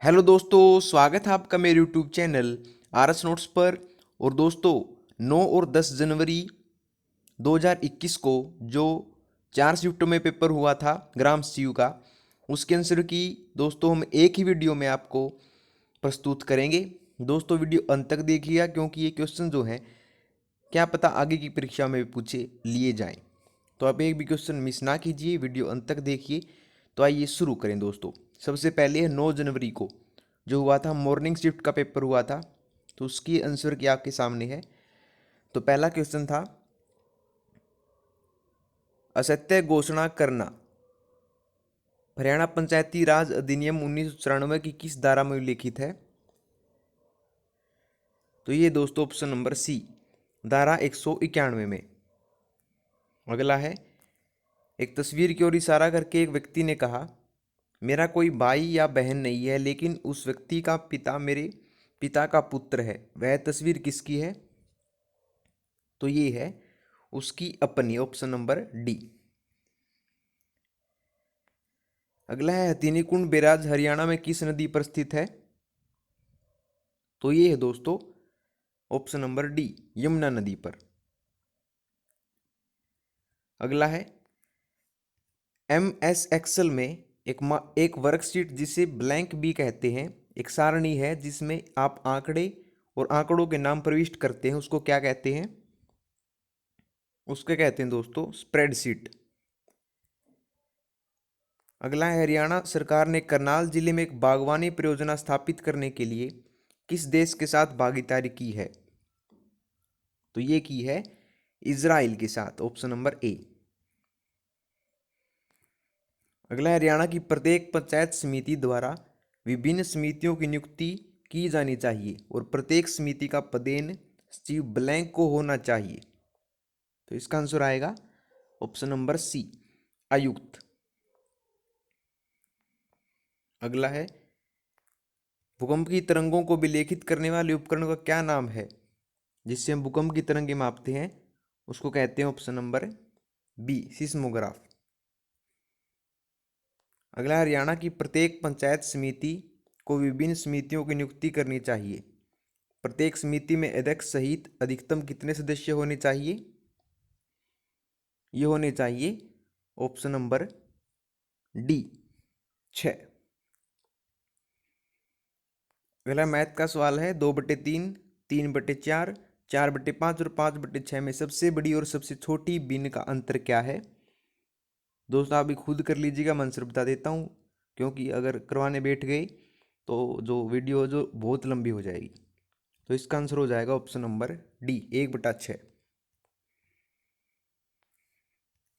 Hello दोस्तों, स्वागत है आपका मेरे YouTube channel R S notes पर। और दोस्तों, 9 और 10 जनवरी 2021 को जो 4 शिफ्टों में पेपर हुआ था ग्राम सी का, उसके आंसर की दोस्तों हम एक ही वीडियो में आपको प्रस्तुत करेंगे। दोस्तों, वीडियो अंत तक देखिएगा क्योंकि ये क्वेश्चन जो हैं क्या पता आगे की परीक्षा में भी पूछे लिए जाएं। तो आप एक भी क्वेश्चन मिस ना कीजिए, वीडियो अंत तक देखिए। तो आइए शुरू करें दोस्तों। सबसे पहले है 9 जनवरी को जो हुआ था, मॉर्निंग शिफ्ट का पेपर हुआ था। तो उसकी आंसर की आपके सामने है। तो पहला क्वेश्चन था, असत्य घोषणा करना हरियाणा पंचायती राज अधिनियम 1994 की किस धारा में उल्लिखित है? तो ये दोस्तों ऑप्शन नंबर सी, धारा 191 में। अगला है, एक तस्वीर की ओर इशारा करके एक व्यक्ति ने कहा, मेरा कोई भाई या बहन नहीं है, लेकिन उस व्यक्ति का पिता मेरे पिता का पुत्र है। वह तस्वीर किसकी है? तो ये है उसकी अपनी, ऑप्शन नंबर डी। अगला है, हथिनीकुंड बैराज हरियाणा में किस नदी पर स्थित है? तो ये है दोस्तों ऑप्शन नंबर डी, यमुना नदी पर। अगला है, एम एस एक्सेल में एक वर्कशीट जिसे ब्लैंक भी कहते हैं, एक सारणी है जिसमें आप आंकड़े और आंकड़ों के नाम प्रविष्ट करते हैं, उसको क्या कहते हैं? उसके कहते हैं दोस्तों स्प्रेडशीट। अगला है, हरियाणा सरकार ने करनाल जिले में एक बागवानी परियोजना स्थापित करने के लिए किस देश के साथ भागीदारी की है? तो ये की है इजराइल के साथ, ऑप्शन नंबर ए। अगला है, हरियाणा की प्रत्येक पंचायत समिति द्वारा विभिन्न समितियों की नियुक्ति की जानी चाहिए और प्रत्येक समिति का पदेन सचिव ब्लैंक को होना चाहिए। तो इसका आंसर आएगा ऑप्शन नंबर सी, आयुक्त। अगला है, भूकंप की तरंगों को विलेखित करने वाले उपकरण का क्या नाम है? जिससे हम भूकंप की तरंगें मापते हैं, उसको कहते हैं ऑप्शन नंबर बी, सिस्मोग्राफ। अगला, हरियाणा की प्रत्येक पंचायत समिति को विभिन्न समितियों की नियुक्ति करनी चाहिए। प्रत्येक समिति में अध्यक्ष सहित अधिकतम कितने सदस्य होने चाहिए? ये होने चाहिए ऑप्शन नंबर डी, 6। अगला मैथ का सवाल है, 2/3, 3/4, 4/5 और 5/6 में सबसे बड़ी और सबसे छोटी भिन्न का अंतर क्या है? दोस्तों आप भी खुद कर लीजिएगा, मैं आंसर बता देता हूँ क्योंकि अगर करवाने बैठ गए तो जो वीडियो जो बहुत लंबी हो जाएगी। तो इसका आंसर हो जाएगा ऑप्शन नंबर डी, 1/6।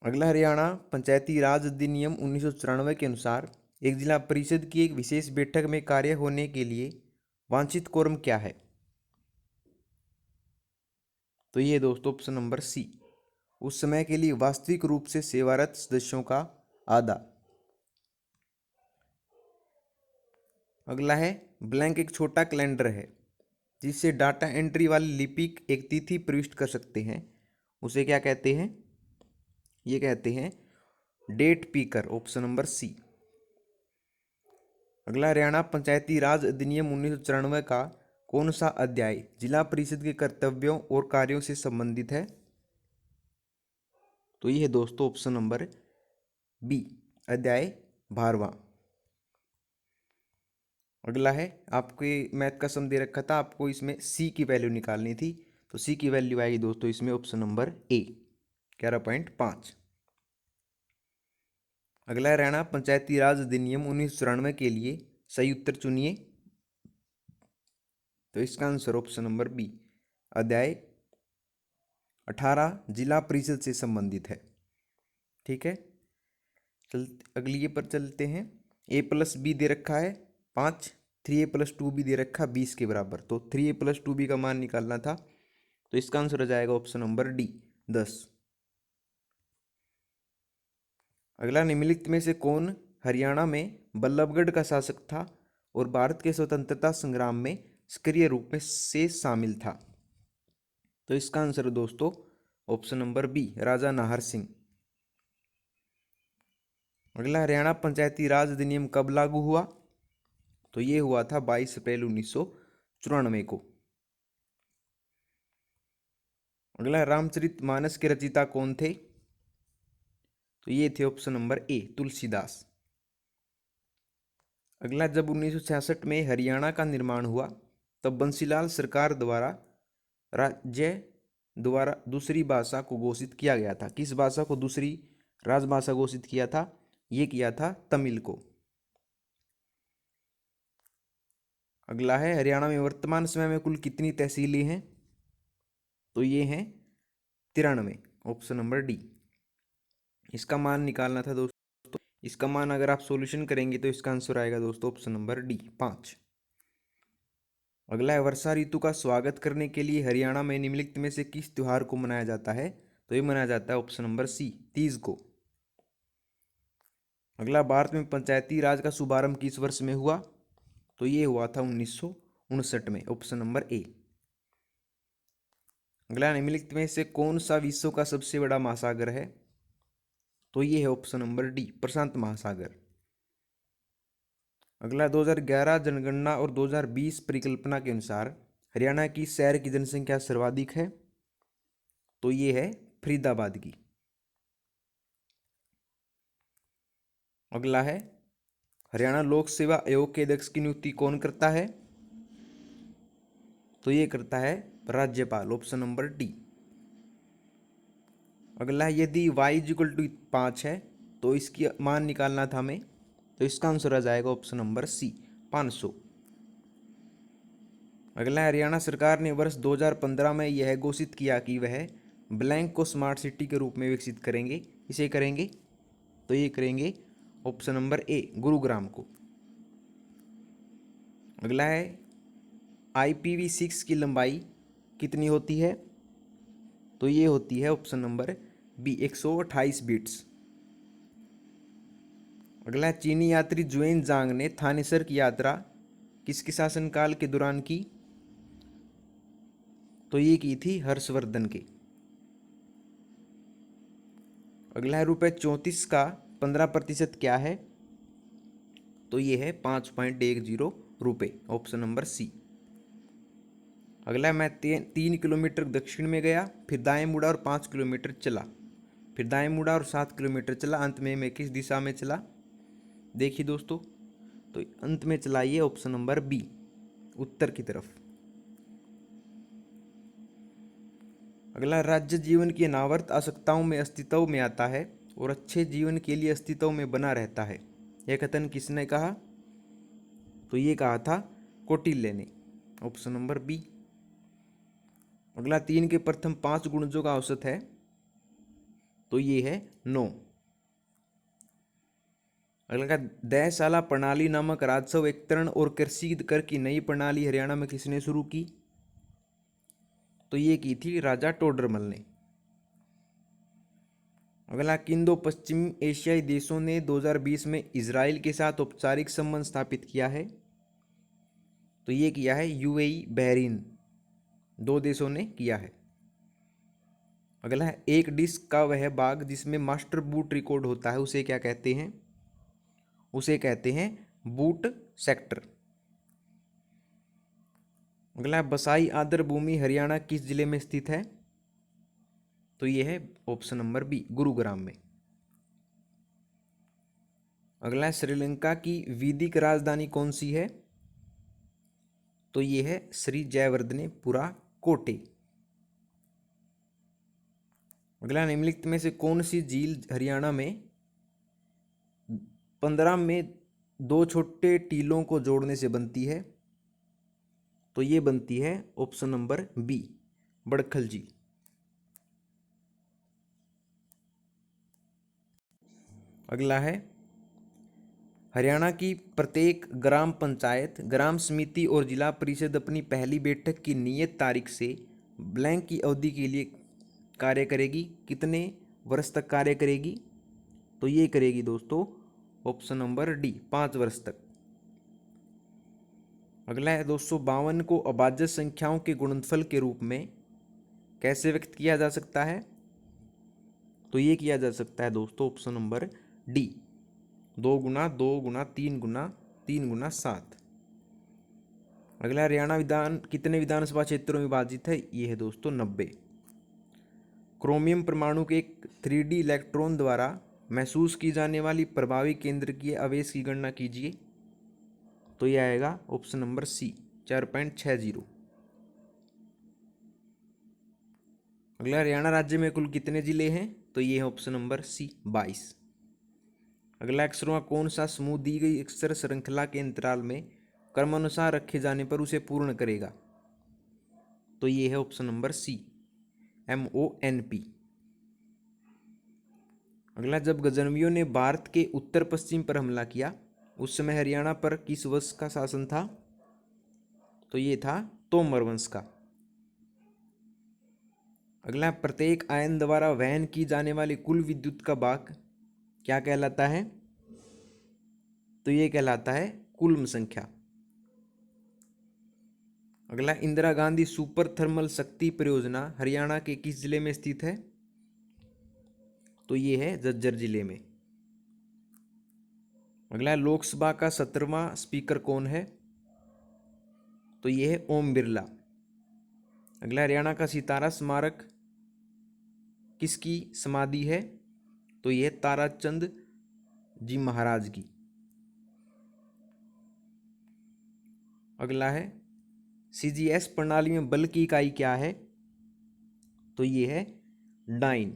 अगला, हरियाणा पंचायती राज अधिनियम 1994 के अनुसार एक जिला परिषद की एक विशेष बैठक में कार्य होने के लिए वांछित कोरम क्या है? तो ये दोस्तों ऑप्शन नंबर सी, उस समय के लिए वास्तविक रूप से सेवारत सदस्यों का आधा। अगला है, ब्लैंक एक छोटा कैलेंडर है जिससे डाटा एंट्री वाले लिपिक एक तिथि प्रविष्ट कर सकते हैं, उसे क्या कहते हैं? ये कहते हैं डेट पीकर, ऑप्शन नंबर सी। अगला, हरियाणा पंचायती राज अधिनियम 1994 का कौन सा अध्याय जिला परिषद के कर्तव्यों और कार्यों से संबंधित है? तो ये है दोस्तों ऑप्शन नंबर बी, अध्याय 12वां। अगला है, आपके मैथ का सम दे रखा था, आपको इसमें सी की वैल्यू निकालनी थी। तो सी की वैल्यू आएगी दोस्तों इसमें ऑप्शन नंबर ए, 11.5। अगला, हरियाणा पंचायती राज अधिनियम 1994 के लिए सही उत्तर चुनिए। तो इसका आंसर ऑप्शन नंबर बी, अध्याय 18 जिला परिषद से संबंधित है। ठीक है, चल अगली पर चलते हैं। a+b दे रखा है 5, 3a+2b दे रखा 20 के बराबर। तो 3a+2b का मान निकालना था, तो इसका आंसर हो जाएगा ऑप्शन नंबर डी, 10। अगला, निम्नलिखित में से कौन हरियाणा में बल्लभगढ़ का शासक था और भारत के स्वतंत्रता संग्राम में सक्रिय रूप में से शामिल था? तो इसका आंसर है दोस्तों ऑप्शन नंबर बी, राजा नाहर सिंह। अगला, हरियाणा पंचायती राज अधिनियम कब लागू हुआ? तो ये हुआ था 22 अप्रैल 1994 को। अगला, रामचरितमानस के रचयिता कौन थे? तो ये थे ऑप्शन नंबर ए, तुलसीदास। अगला, जब 1966 में हरियाणा का निर्माण हुआ तब बंसीलाल सरकार द्वारा राज्य द्वारा दूसरी भाषा को घोषित किया गया था। किस भाषा को दूसरी राजभाषा घोषित किया था? ये किया था तमिल को। अगला है, हरियाणा में वर्तमान समय में कुल कितनी तहसीलें हैं? तो ये हैं 93, ऑप्शन नंबर डी। इसका मान निकालना था दोस्तों। इसका मान अगर आप सॉल्यूशन करेंगे तो इसका आंसर आएगा दोस्तों ऑप्शन नंबर डी, 5। अगला है, वर्षा ऋतु का स्वागत करने के लिए हरियाणा में निम्नलिखित में से किस त्योहार को मनाया जाता है? तो ये मनाया जाता है ऑप्शन नंबर सी, तीज को। अगला, भारत में पंचायती राज का शुभारंभ किस वर्ष में हुआ? तो ये हुआ था 1959 में, ऑप्शन नंबर ए। अगला, निम्नलिखित में से कौन सा विश्व का सबसे बड़ा महासागर है? तो ये है ऑप्शन नंबर डी, प्रशांत महासागर। अगला, 2011 जनगणना और 2020 परिकल्पना के अनुसार हरियाणा की शहर की जनसंख्या सर्वाधिक है? तो ये है फरीदाबाद की। अगला है, हरियाणा लोक सेवा आयोग के अध्यक्ष की नियुक्ति कौन करता है? तो ये करता है राज्यपाल, ऑप्शन नंबर डी। अगला है, यदि y = 5 है तो इसकी मान निकालना था हमें, तो इसका आंसर आ जाएगा ऑप्शन नंबर सी, 500। अगला, हरियाणा सरकार ने वर्ष 2015 में यह घोषित किया कि वह ब्लैंक को स्मार्ट सिटी के रूप में विकसित करेंगे। इसे करेंगे, तो ये करेंगे ऑप्शन नंबर ए, गुरुग्राम को। अगला है, IPv6 की लंबाई कितनी होती है? तो ये होती है ऑप्शन नंबर बी, 128 बिट्स। अगला, चीनी यात्री जुएन जांग ने थानेसर की यात्रा किसके शासनकाल के दौरान की? तो ये की थी हर्षवर्धन के। अगला है, ₹34 का 15% क्या है? तो ये है 5.10 रुपये, ऑप्शन नंबर सी। अगला, मैं 3 किलोमीटर दक्षिण में गया, फिर दाएं मुड़ा और 5 किलोमीटर चला, फिर दाएं मुड़ा और 7 किलोमीटर चला, अंत में मैं किस दिशा में चला? देखिए दोस्तों, तो अंत में चलाइए ऑप्शन नंबर बी, उत्तर की तरफ। अगला, राज्य जीवन की अनावर्त आवश्यकताओं में अस्तित्व में आता है और अच्छे जीवन के लिए अस्तित्व में बना रहता है। यह कथन किसने कहा? तो ये कहा था कौटिल्य ने, ऑप्शन नंबर बी। अगला, 3 के प्रथम 5 गुणजों का औसत है? तो ये है 9। अगला, दहशाला प्रणाली नामक राजस्व एकत्रण और कृषि कर की नई प्रणाली हरियाणा में किसने शुरू की? तो ये की थी राजा टोडरमल ने। अगला, किन 2 पश्चिमी एशियाई देशों ने 2020 में इजराइल के साथ औपचारिक संबंध स्थापित किया है? तो ये किया है UAE, बहरीन, 2 देशों ने किया है। अगला है, एक डिस्क का वह भाग जिसमें मास्टर बूट रिकॉर्ड होता है उसे क्या कहते हैं? उसे कहते हैं बूट सेक्टर। अगला, बसाई आदर भूमि हरियाणा किस जिले में स्थित है? तो ये है ऑप्शन नंबर बी, गुरुग्राम में। अगला, श्रीलंका की वैदिक राजधानी कौन सी है? तो ये है श्री जयवर्धनेपुरा कोटे। अगला, निम्नलिखित में से कौन सी झील हरियाणा में 15 में 2 छोटे टीलों को जोड़ने से बनती है? तो ये बनती है ऑप्शन नंबर बी, बड़खल झील। अगला है, हरियाणा की प्रत्येक ग्राम पंचायत, ग्राम समिति और जिला परिषद अपनी पहली बैठक की नियत तारीख से ब्लैंक की अवधि के लिए कार्य करेगी। कितने वर्ष तक कार्य करेगी? तो ये करेगी दोस्तों ऑप्शन नंबर डी, 5 वर्ष तक। अगला है, 252 को अभाज्य संख्याओं के गुणनफल के रूप में कैसे व्यक्त किया जा सकता है? तो ये किया जा सकता है दोस्तों ऑप्शन नंबर डी, 2 गुना 2 गुना 3 गुना 3 गुना 7। अगला, हरियाणा विधान कितने विधानसभा क्षेत्रों में विभाजित है? ये है दोस्तों 90। क्रोमियम परमाणु के एक 3D इलेक्ट्रॉन द्वारा महसूस की जाने वाली प्रभावी केंद्रकीय आवेश की गणना कीजिए। तो ये आएगा ऑप्शन नंबर सी, 4.60। अगला, हरियाणा राज्य में कुल कितने जिले हैं? तो ये है ऑप्शन नंबर सी, 22। अगला, अक्षरों का कौन सा समूह दी गई अक्षर श्रृंखला के अंतराल में क्रमानुसार रखे जाने पर उसे पूर्ण करेगा? तो ये है ऑप्शन नंबर सी, MONP। अगला, जब गजनवियों ने भारत के उत्तर पश्चिम पर हमला किया उस समय हरियाणा पर किस वंश का शासन था? तो ये था तोमर वंश का। अगला, प्रत्येक आयन द्वारा वहन की जाने वाली कुल विद्युत का भाग क्या कहलाता है? तो ये कहलाता है कूलम संख्या। अगला, इंदिरा गांधी सुपर थर्मल शक्ति परियोजना हरियाणा के किस जिले में स्थित है? तो ये है झज्जर जिले में। अगला, लोकसभा का 17वां स्पीकर कौन है? तो ये है ओम बिरला। अगला, हरियाणा का सितारा स्मारक किसकी समाधि है? तो यह ताराचंद जी महाराज की। अगला है, CGS प्रणाली में बल की इकाई क्या है? तो ये है डाइन।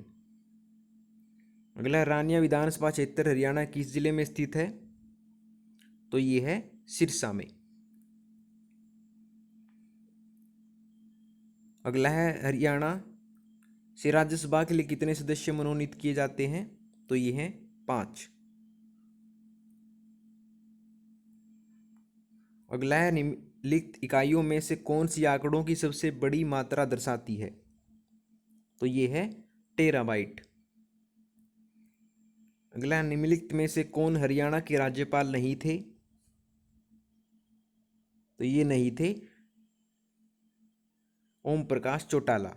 अगला, रानिया विधानसभा क्षेत्र हरियाणा किस जिले में स्थित है? तो ये है सिरसा में। अगला है, हरियाणा से राज्यसभा के लिए कितने सदस्य मनोनीत किए जाते हैं? तो ये हैं 5। अगला है, निम्नलिखित इकाइयों में से कौन सी आंकड़ों की सबसे बड़ी मात्रा दर्शाती है? तो ये है टेराबाइट। अगला, निम्नलिखित में से कौन हरियाणा के राज्यपाल नहीं थे? तो ये नहीं थे ओम प्रकाश चौटाला।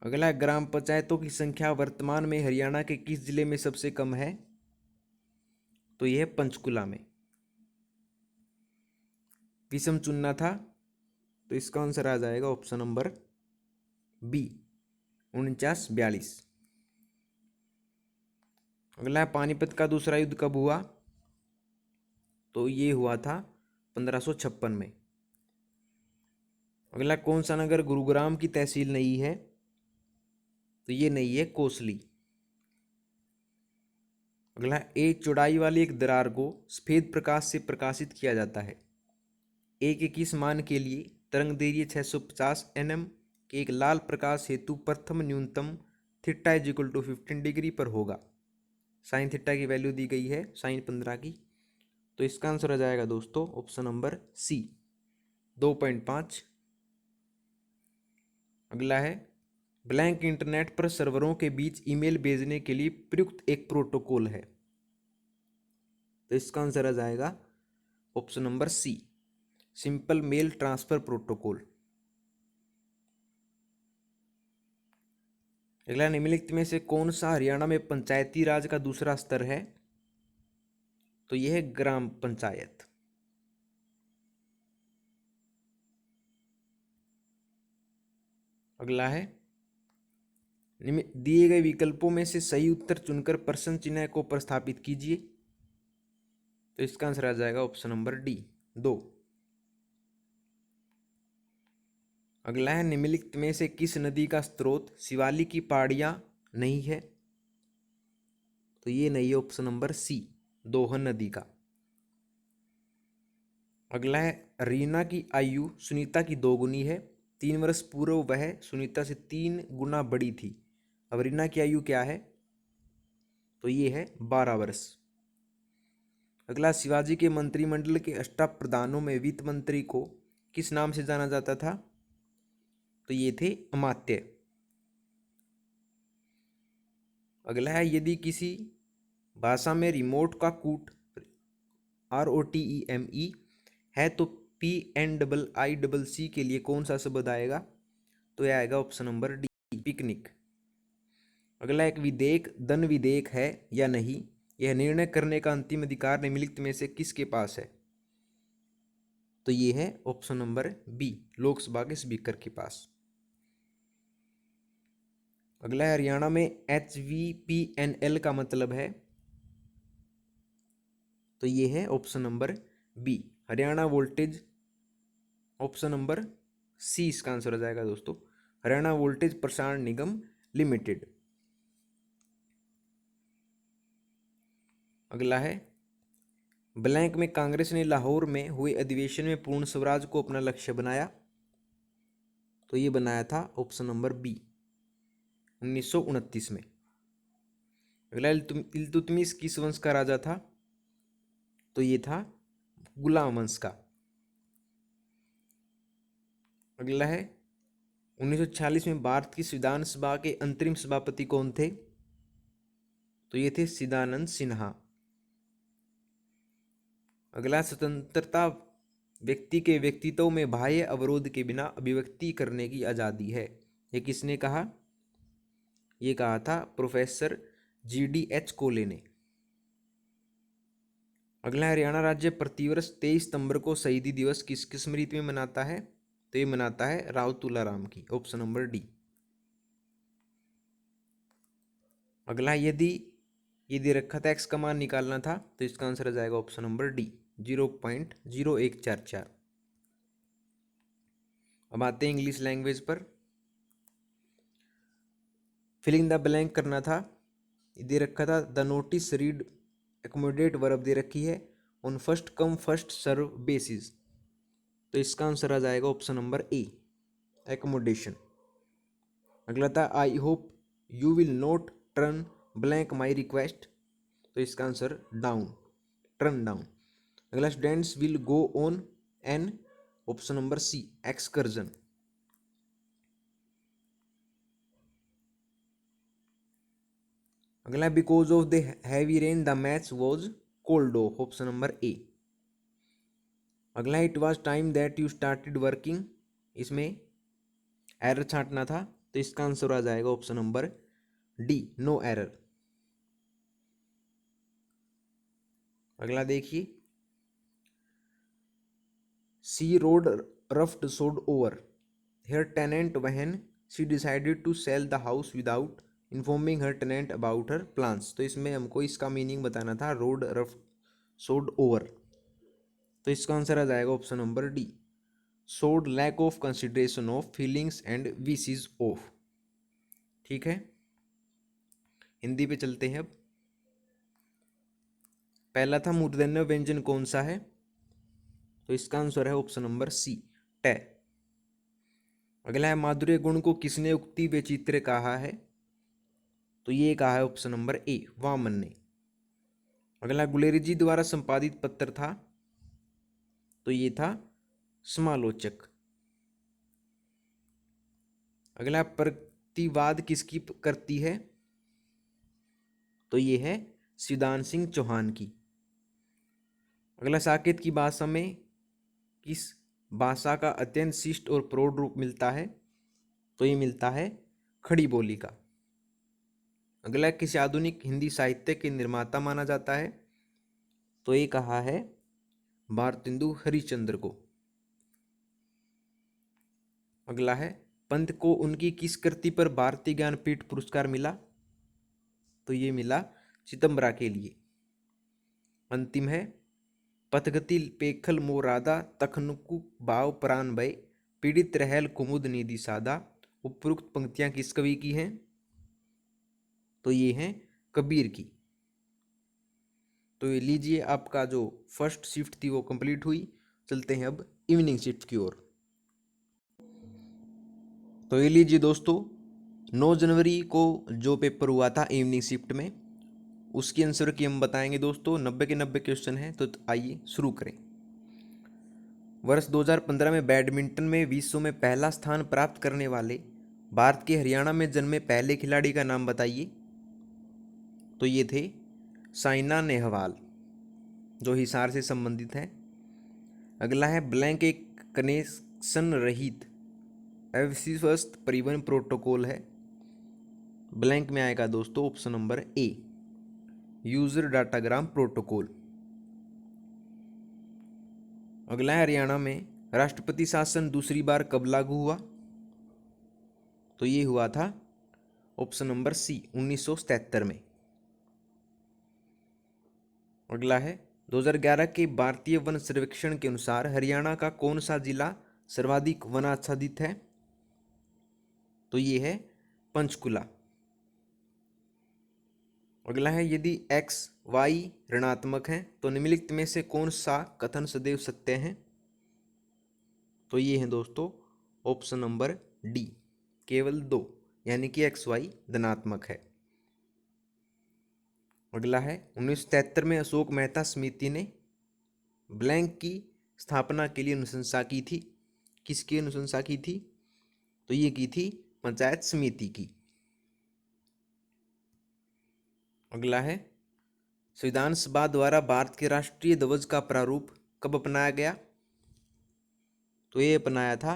अगला, ग्राम पंचायतों की संख्या वर्तमान में हरियाणा के किस जिले में सबसे कम है? तो यह पंचकुला में। विषम चुनना था तो इसका आंसर आ जाएगा ऑप्शन नंबर बी, 4942। अगला, पानीपत का दूसरा युद्ध कब हुआ? तो ये हुआ था 1556 में। अगला, कौन सा नगर गुरुग्राम की तहसील नहीं है? तो ये नहीं है कोसली। अगला, एक चौड़ाई वाली एक दरार को सफेद प्रकाश से प्रकाशित किया जाता है। एक 21 मान के लिए तरंग दैर्घ्य 650 nm के एक लाल प्रकाश हेतु प्रथम न्यूनतम theta is equal to 15 degree पर होगा। साइन थीटा की वैल्यू दी गई है साइन 15 की। तो इसका आंसर आ जाएगा दोस्तों ऑप्शन नंबर सी, 2.5। अगला है, ब्लैंक इंटरनेट पर सर्वरों के बीच ईमेल भेजने के लिए प्रयुक्त एक प्रोटोकॉल है। तो इसका आंसर आ जाएगा option number C, simple mail transfer protocol. अगला, निम्नलिखित में से कौन सा हरियाणा में पंचायती राज का दूसरा स्तर है? तो यह है ग्राम पंचायत। अगला है, दिए गए विकल्पों में से सही उत्तर चुनकर प्रश्न चिन्ह को प्रस्थापित कीजिए। तो इसका आंसर आ जाएगा ऑप्शन नंबर डी, 2। अगला है, निम्नलिखित में से किस नदी का स्रोत शिवालिक की पहाड़ियां नहीं है? तो ये नहीं है ऑप्शन नंबर सी, दोहन नदी का। अगला है, रीना की आयु सुनीता की दोगुनी है। 3 वर्ष पूर्व वह सुनीता से 3 गुना बड़ी थी। अब रीना की आयु क्या है? तो ये है 12 वर्ष। अगला, शिवाजी के मंत्रिमंडल के अष्टप्रधानों में वित्त मंत्री को किस नाम से जाना जाता था? तो ये थे अमात्य। अगला है, यदि किसी भाषा में रिमोट का कूट ROTEME है तो PNIIC के लिए कौन सा शब्द आएगा? तो यह आएगा ऑप्शन नंबर डी, पिकनिक। अगला, एक विधेयक धन विधेयक है या नहीं, यह निर्णय करने का अंतिम अधिकार निम्नलिखित में से किसके पास है? तो ये है ऑप्शन नंबर बी, लोकसभा के स्पीकर के पास। अगला है हरियाणा में HVPNL का मतलब है, तो ये है option number B, Haryana voltage, option number C इसका आंसर हो जाएगा दोस्तों, हरियाणा वोल्टेज प्रसारण निगम लिमिटेड। अगला है ब्लैंक में कांग्रेस ने लाहौर में हुए अधिवेशन में पूर्ण स्वराज को अपना लक्ष्य बनाया, तो ये बनाया था ऑप्शन नंबर बी 1929 में। अगला इल्तुतमिश किस वंश का राजा था, तो ये था गुलाम वंश का। अगला है 1946 में भारत की संविधान सभा के अंतरिम सभापति कौन थे, तो ये थे सच्चिदानंद सिन्हा। अगला स्वतंत्रता व्यक्ति के व्यक्तित्व में बाह्य अवरोध के बिना अभिव्यक्ति करने की आज़ादी है, ये किसने कहा, ये कहा था प्रोफेसर GDH कोले ने। अगला हरियाणा राज्य प्रतिवर्ष 23 सितंबर को शहीदी दिवस किसकी स्मृति में मनाता है, तो ये मनाता है राव तुलाराम की, ऑप्शन नंबर डी। अगला यदि ये दे रखा था x का मान निकालना था, तो इसका आंसर आ जाएगा ऑप्शन नंबर डी 0.0144। अब आते हैं इंग्लिश लैंग्वेज पर। फिलिंग द ब्लैंक करना था, दे रखा था the notice read accommodate verb दे रखी है on first come first serve basis, तो इसका आंसर आ जाएगा ऑप्शन नंबर ए एकोमोडेशन। अगला था I hope you will not turn blank my request, तो इसका आंसर डाउन, टर्न डाउन। अगला students will go on an, option number C excursion. अगला because of the heavy rain the match was called off, option number A. अगला it was time that you started working, इसमें error छांटना था, तो इसका answer आ जाएगा option number D no error. अगला देखिए सी रोड रफ्ड सोड over here tenant when she decided to sell the house without informing her tenant about her plans, तो इसमें हमको इसका मीनिंग बताना था रोड रफ्ड सोड ओवर, तो इसका आंसर आ जाएगा option number D showed lack of consideration of feelings and wishes of. ठीक है, हिंदी पे चलते हैं अब। पहला था मूर्धन्य व्यंजन कौन सा है, तो इसका आंसर है ऑप्शन नंबर सी टे। अगला है माधुर्य गुण को किसने उक्ति वैचित्र्य कहा है, तो ये कहा है ऑप्शन नंबर ए वामन ने। अगला गुलेरी जी द्वारा संपादित पत्र था, तो ये था समालोचक। अगला प्रतिवाद किसकी करती है, तो ये है शिवदान सिंह चौहान की। अगला साकेत की भाषा में किस भाषा का अत्यंत शिष्ट और प्रौढ़ रूप मिलता है, तो ये मिलता है खड़ी बोली का। अगला किस आधुनिक हिंदी साहित्य के निर्माता माना जाता है, तो ये कहा है भारतेंदु हरिश्चंद्र को। अगला है पंत को उनकी किस कृति पर भारतीय ज्ञानपीठ पुरस्कार मिला, तो ये मिला चिदंबरा के लिए। अंतिम है पथगति पेखल मोरादा तखनुकु भाव प्राण भय पीड़ित रहल कुमुद निधि सादा, उपरोक्त पंक्तियां किस कवि की हैं, तो ये हैं कबीर की। तो ये लीजिए आपका जो फर्स्ट शिफ्ट थी वो कंप्लीट हुई। चलते हैं अब इवनिंग शिफ्ट की ओर। तो ये लीजिए दोस्तों 9 जनवरी को जो पेपर हुआ था इवनिंग शिफ्ट में, उसकी आंसर की हम बताएंगे दोस्तों। 90 के 90 क्वेश्चन हैं, तो आइए शुरू करें। वर्ष 2015 में बैडमिंटन में विश्व में पहला स्थान प्राप्त करने वाले भारत के हरियाणा में जन्मे पहले खिलाड़ी का नाम बताइए, तो ये थे साइना नेहवाल, जो हिसार से संबंधित है। अगला है ब्लैंक एक कनेक्शन रहित अविश्वस्त परिवहन प्रोटोकॉल है, ब्लैंक में आएगा दोस्तों option number a user datagram protocol. अगला है हरियाणा में राष्ट्रपति शासन दूसरी बार कब लागू हुआ? तो ये हुआ था ऑप्शन नंबर सी 1977 में। अगला है 2011 के भारतीय वन सर्वेक्षण के अनुसार हरियाणा का कौन सा जिला सर्वाधिक वनाच्छादित है? तो ये है पंचकुला। अगला है यदि x y ऋणात्मक है तो निम्नलिखित में से कौन सा कथन सदैव सत्य है? तो ये है दोस्तों ऑप्शन नंबर डी, केवल 2, यानी कि एक्स वाई धनात्मक है। अगला है 1973 में अशोक मेहता समिति ने ब्लैंक की स्थापना के लिए अनुशंसा की थी। किसकी अनुशंसा की थी? तो ये की थी पंचायत समिति की। अगला है संविधान सभा द्वारा भारत के राष्ट्रीय ध्वज का प्रारूप कब अपनाया गया? तो ये अपनाया था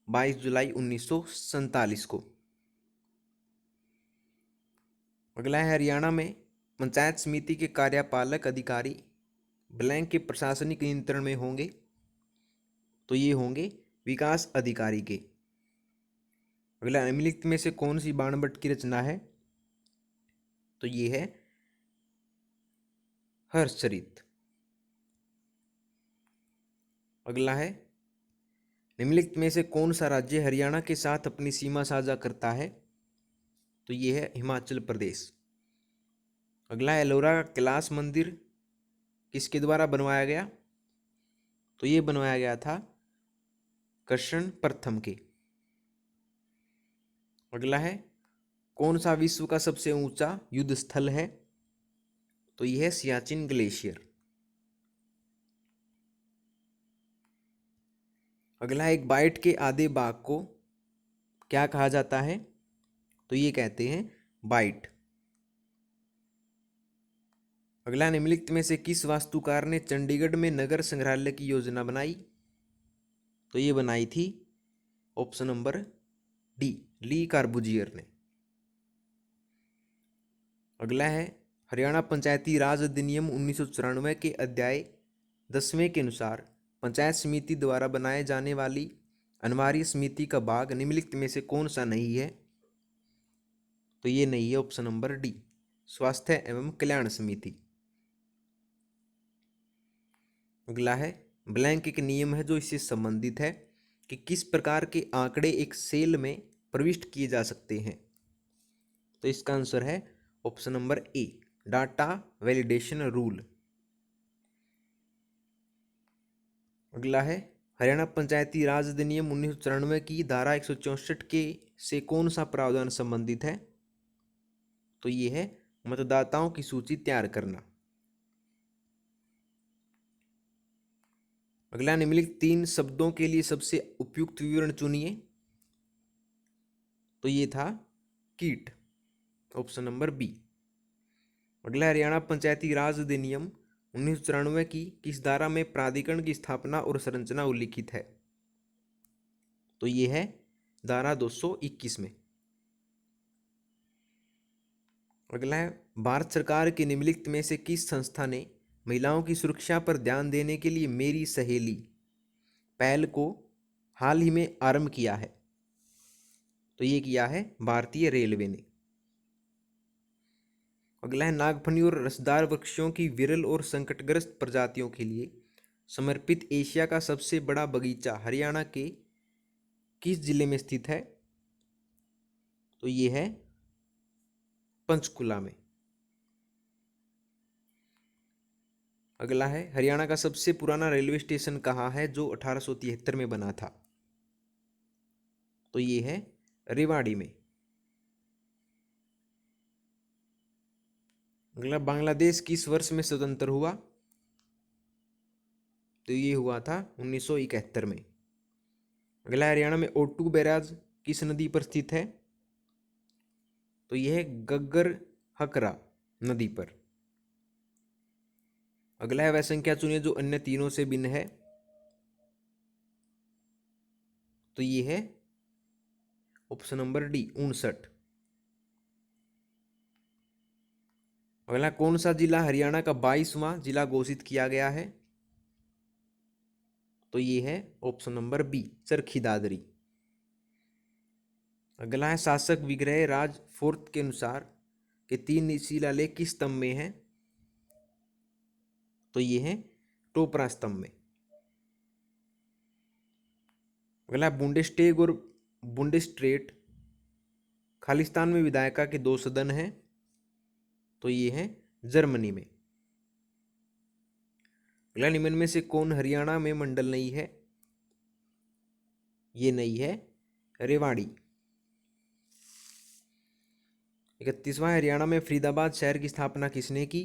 22 जुलाई 1947 को। अगला है हरियाणा में पंचायत समिति के कार्यपालक अधिकारी ब्लैंक के प्रशासनिक नियंत्रण में होंगे। तो ये होंगे विकास अधिकारी के। अगला निम्नलिखित में से कौन सी बाणभट्ट की रचना है? तो ये है हर्षचरित। अगला है निम्नलिखित में से कौन सा राज्य हरियाणा के साथ अपनी सीमा साझा करता है? तो ये है हिमाचल प्रदेश। अगला है एलोरा का कैलाश मंदिर किसके द्वारा बनवाया गया? तो ये बनवाया गया था कृष्ण प्रथम के। अगला है कौन सा विश्व का सबसे ऊंचा युद्ध स्थल है? तो यह है सियाचिन ग्लेशियर। अगला एक बाइट के आधे भाग को क्या कहा जाता है? तो ये कहते हैं बाइट। अगला निम्नलिखित में से किस वास्तुकार ने चंडीगढ़ में नगर संग्रहालय की योजना बनाई? तो ये बनाई थी ऑप्शन नंबर डी, ली कार्बुजियर ने। अगला है हरियाणा पंचायती राज अधिनियम 1994 के अध्याय 10वें के अनुसार पंचायत समिति द्वारा बनाए जाने वाली अनिवार्य समिति का भाग निम्नलिखित में से कौन सा नहीं है? तो ये नहीं है ऑप्शन नंबर डी, स्वास्थ्य एवं कल्याण समिति। अगला है ब्लैंक एक नियम है जो इससे संबंधित है कि किस प्रकार के आंकड़े एक सेल में प्रविष्ट किए जा सकते हैं? तो इसका आंसर है ऑप्शन नंबर ए, डाटा वैलिडेशन रूल। अगला है हरियाणा पंचायती राज अधिनियम 1994 की धारा 164 के से कौन सा प्रावधान संबंधित है? तो ये है मतदाताओं की सूची तैयार करना। अगला निम्नलिखित 3 शब्दों के लिए सबसे उपयुक्त विवरण चुनिए। तो ये था कीट, ऑप्शन नंबर बी। अगला हरियाणा पंचायती राज अधिनियम 1994 की किस धारा में प्राधिकरण की स्थापना और संरचना उल्लिखित है? तो ये है धारा 221 में। अगला है भारत सरकार की निम्नलिखित में से किस संस्था ने महिलाओं की सुरक्षा पर ध्यान देने के लिए मेरी सहेली पहल को हाल ही में आरंभ किया है? तो ये किया है भारतीय रेलवे ने। अगला है नागफनी और रसदार वृक्षों की विरल और संकटग्रस्त प्रजातियों के लिए समर्पित एशिया का सबसे बड़ा बगीचा हरियाणा के किस जिले में स्थित है? तो ये है पंचकुला में। अगला है हरियाणा का सबसे पुराना रेलवे स्टेशन कहाँ है जो 1873 में बना था? तो ये है रेवाड़ी में। अगला बांग्लादेश किस वर्ष में स्वतंत्र हुआ? तो ये हुआ था 1971 में। अगला हरियाणा में ओटू बैराज किस नदी पर स्थित है? तो यह है गग्गर हकरा नदी पर। अगला है वह संख्या चुनिए जो अन्य तीनों से भिन्न है। तो ये है ऑप्शन नंबर डी 59। अगला कौन सा जिला हरियाणा का 22वां जिला घोषित किया गया है? तो ये है option number B, Charkhi Dadri. अगला है शासक विग्रह राज फोर्थ के अनुसार के 3 शिलालेख किस स्तंभ में है? तो ये है टोपरा स्तंभ में। अगला बुंडेस्टेग और बुंडेस्ट्रेट खालिस्तान में विधायिका के 2 सदन हैं, तो ये है जर्मनी में। अगला निम्न में से कौन हरियाणा में मंडल नहीं है? ये नहीं है रेवाड़ी। 31वां हरियाणा में फरीदाबाद शहर की स्थापना किसने की?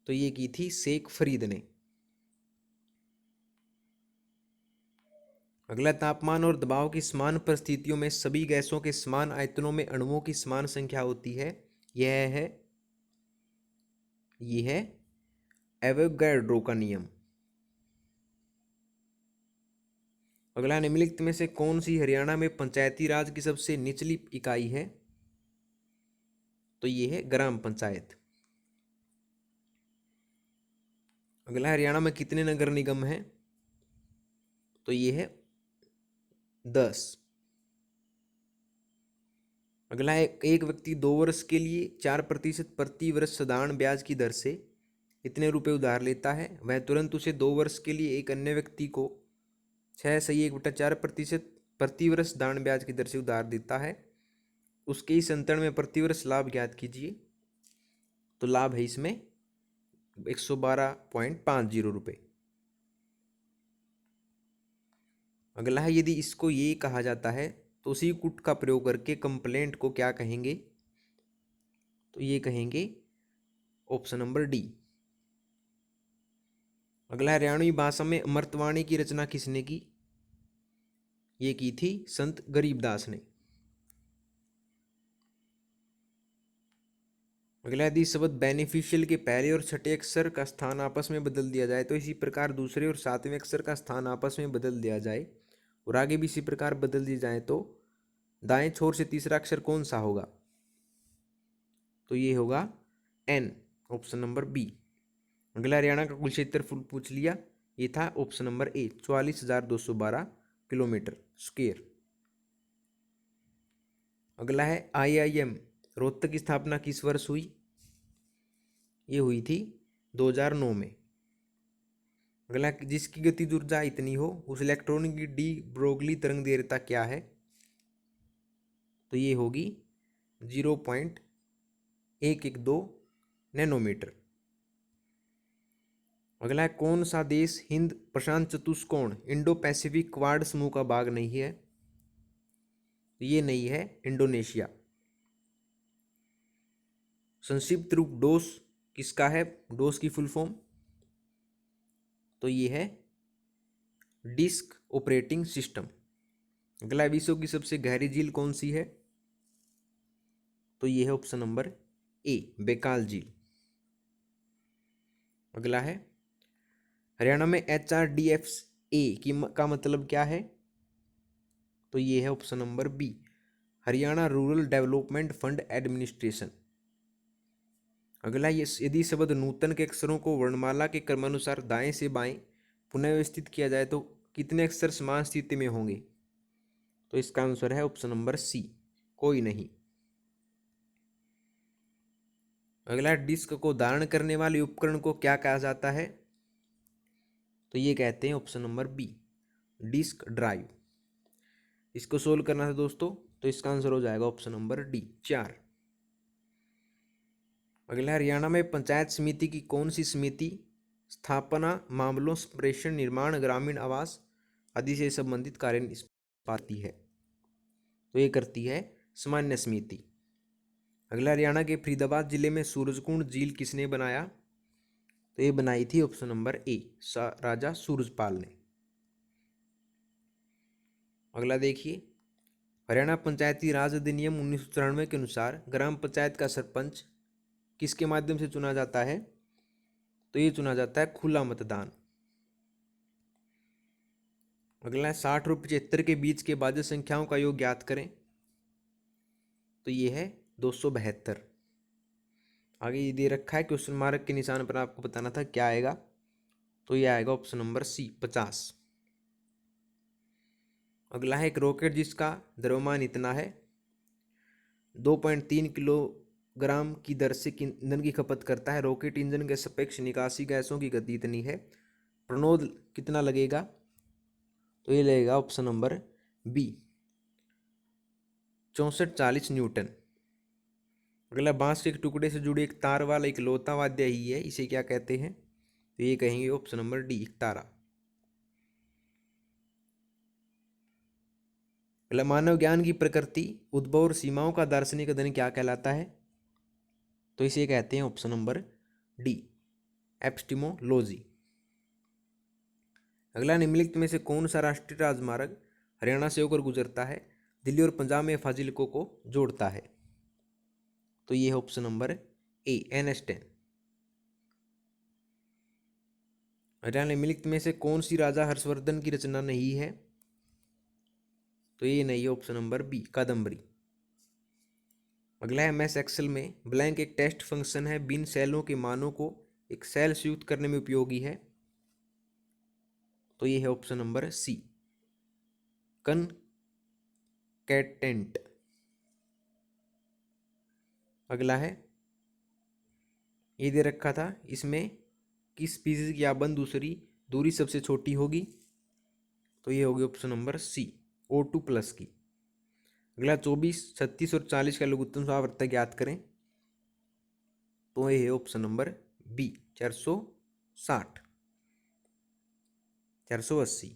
तो ये की थी शेख फरीद ने। अगला तापमान और दबाव की समान परिस्थितियों में सभी गैसों के समान आयतनों में अणुओं की समान संख्या होती है, यह है एवोगैड्रो का नियम। अगला निम्नलिखित में से कौन सी हरियाणा में पंचायती राज की सबसे निचली इकाई है? तो ये है ग्राम पंचायत। अगला हरियाणा में कितने नगर निगम हैं? तो ये है 10। अगला है एक व्यक्ति 2 वर्ष के लिए 4% प्रति वर्ष साधारण ब्याज की दर से इतने रुपए उधार लेता है, वह तुरंत उसे 2 वर्ष के लिए एक अन्य व्यक्ति को 6.1/4% प्रति वर्ष साधारण ब्याज की दर से उधार देता है, उसके इस अंतर में प्रतिवर्ष लाभ ज्ञात कीजिए। तो लाभ है इसमें 112.50 रुपये। अगला है यदि इसको ये कहा जाता है तो उसी कुट का प्रयोग करके कंप्लेंट को क्या कहेंगे? तो ये कहेंगे ऑप्शन नंबर डी। अगला हरियाणवी भाषा में अमृतवाणी की रचना किसने की? ये की थी संत गरीबदास ने। अगला यदि शब्द बेनिफिशियल के पहले और छठे अक्षर का स्थान आपस में बदल दिया जाए तो इसी प्रकार दूसरे और 7वें अक्षर का स्थान आपस में बदल दिया जाए और आगे भी इसी प्रकार बदल दी जाए तो दाएं छोर से तीसरा अक्षर कौन सा होगा? तो ये होगा एन, ऑप्शन नंबर बी। अगला हरियाणा का कुल क्षेत्रफल पूछ लिया, ये था ऑप्शन नंबर ए 44,212 किलोमीटर स्क्वायर। अगला है IIM रोहतक की स्थापना किस वर्ष हुई? ये हुई थी 2009 में। अगला जिसकी गतिज ऊर्जा इतनी हो उस इलेक्ट्रॉन की डी ब्रोगली तरंग दैर्घ्यता क्या है? तो ये होगी 0.112 नैनोमीटर। अगला है कौन सा देश हिंद प्रशांत चतुष्कोण इंडो पैसिफिक क्वाड समूह का भाग नहीं है? ये नहीं है इंडोनेशिया। संक्षिप्त रूप डोस किसका है? डोस की फुल फॉर्म तो ये है डिस्क ऑपरेटिंग सिस्टम। अगला विश्व की सबसे गहरी झील कौन सी है? तो ये है ऑप्शन नंबर ए बैकाल झील। अगला है हरियाणा में HRDFA का मतलब क्या है? तो ये है option number B Haryana rural development fund administration. अगला ये यदि शब्द नूतन के अक्षरों को वर्णमाला के क्रमानुसार दाएं से बाएं पुनः व्यवस्थित किया जाए तो कितने अक्षर समान स्थिति में होंगे? तो इसका आंसर है ऑप्शन नंबर सी कोई नहीं। अगला डिस्क को धारण करने वाले उपकरण को क्या कहा जाता है? तो ये कहते हैं option number B disk drive. इसको सोल्व करना था दोस्तों, तो इसका आंसर हो जाएगा ऑप्शन नंबर डी 4। अगला हरियाणा में पंचायत समिति की कौन सी समिति स्थापना मामलों संप्रेषण निर्माण ग्रामीण आवास आदि से संबंधित कार्य निष्पादती है? तो ये करती है सामान्य समिति। अगला हरियाणा के फरीदाबाद जिले में सूरजकुंड झील किसने बनाया? तो ये बनाई थी ऑप्शन नंबर ए राजा सूरजपाल ने। अगला देखिए हरियाणा पंचायती राज अधिनियम 1994 के अनुसार ग्राम पंचायत का सरपंच किसके माध्यम से चुना जाता है? तो ये चुना जाता है खुला मतदान। अगला 60 और 75 के बीच के भाज्य संख्याओं का योग ज्ञात करें। तो ये है 272। आगे ये दे रखा है क्वेश्चन मार्क के निशान पर आपको बताना था क्या आएगा। तो ये आएगा ऑप्शन नंबर सी 50। अगला है एक रॉकेट जिसका द्रव्यमान इतना है 2.3 किलोग्राम की दर से ईंधन की खपत करता है। रॉकेट इंजन के सापेक्ष निकासी गैसों की गति इतनी है, प्रणोद कितना लगेगा? तो ये लगेगा ऑप्शन नंबर बी 6440 न्यूटन। अगला बांस के एक टुकड़े से जुड़ी एक तार वाला एक लौता वाद्य ही है, इसे क्या कहते हैं? तो ये कहेंगे ऑप्शन नंबर डी तारा। अगला मानव ज्ञान की प्रकृति, उद्भव और सीमाओं का दार्शनिक अध्ययन क्या कहलाता है? तो इसे कहते हैं ऑप्शन नंबर डी एपिस्टेमोलॉजी। अगला निम्नलिखित में से कौन सा राष्ट्रीय राजमार्ग हरियाणा से होकर गुजरता है, दिल्ली और पंजाब में फाजिलकों को जोड़ता है? तो ये है ऑप्शन नंबर ए NH10। हरियाणा निम्नलिखित में से कौन सी राजा हर्षवर्धन की रचना नहीं है? तो ये नहीं है ऑप्शन नंबर बी कादम्बरी। अगला है MS एक्सेल में ब्लैंक एक टेस्ट फंक्शन है, बिन सेलों के मानों को एक सेल से युक्त करने में उपयोगी है। तो ये है ऑप्शन नंबर सी कनकैटेंट। अगला है ये दे रखा था, इसमें किस स्पीसीज की आबंद दूसरी दूरी सबसे छोटी होगी? तो ये होगी ऑप्शन नंबर सी O2+ की। अगला 24, 36 और 40 का लघुत्तम आवर्तक ज्ञात करें। तो ये है ऑप्शन नंबर बी 460 480।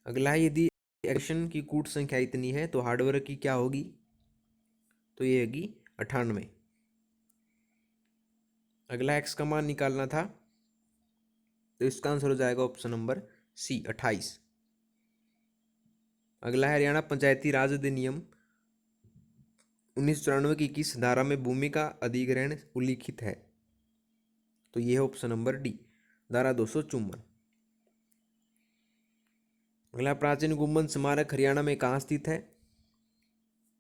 अगला है यदि एक्शन की कूट संख्या इतनी है तो हार्डवर्क की क्या होगी? तो ये होगी 98। अगला एक्स का मान निकालना था, तो इसका आंसर हो जाएगा ऑप्शन नंबर सी 28। अगला है हरियाणा पंचायती राज अधिनियम 1994 की किस धारा में भूमि का अधिग्रहण उल्लिखित है? तो ये है ऑप्शन नंबर डी धारा 254। अगला प्राचीन गुम्बद स्मारक हरियाणा में कहाँ स्थित है?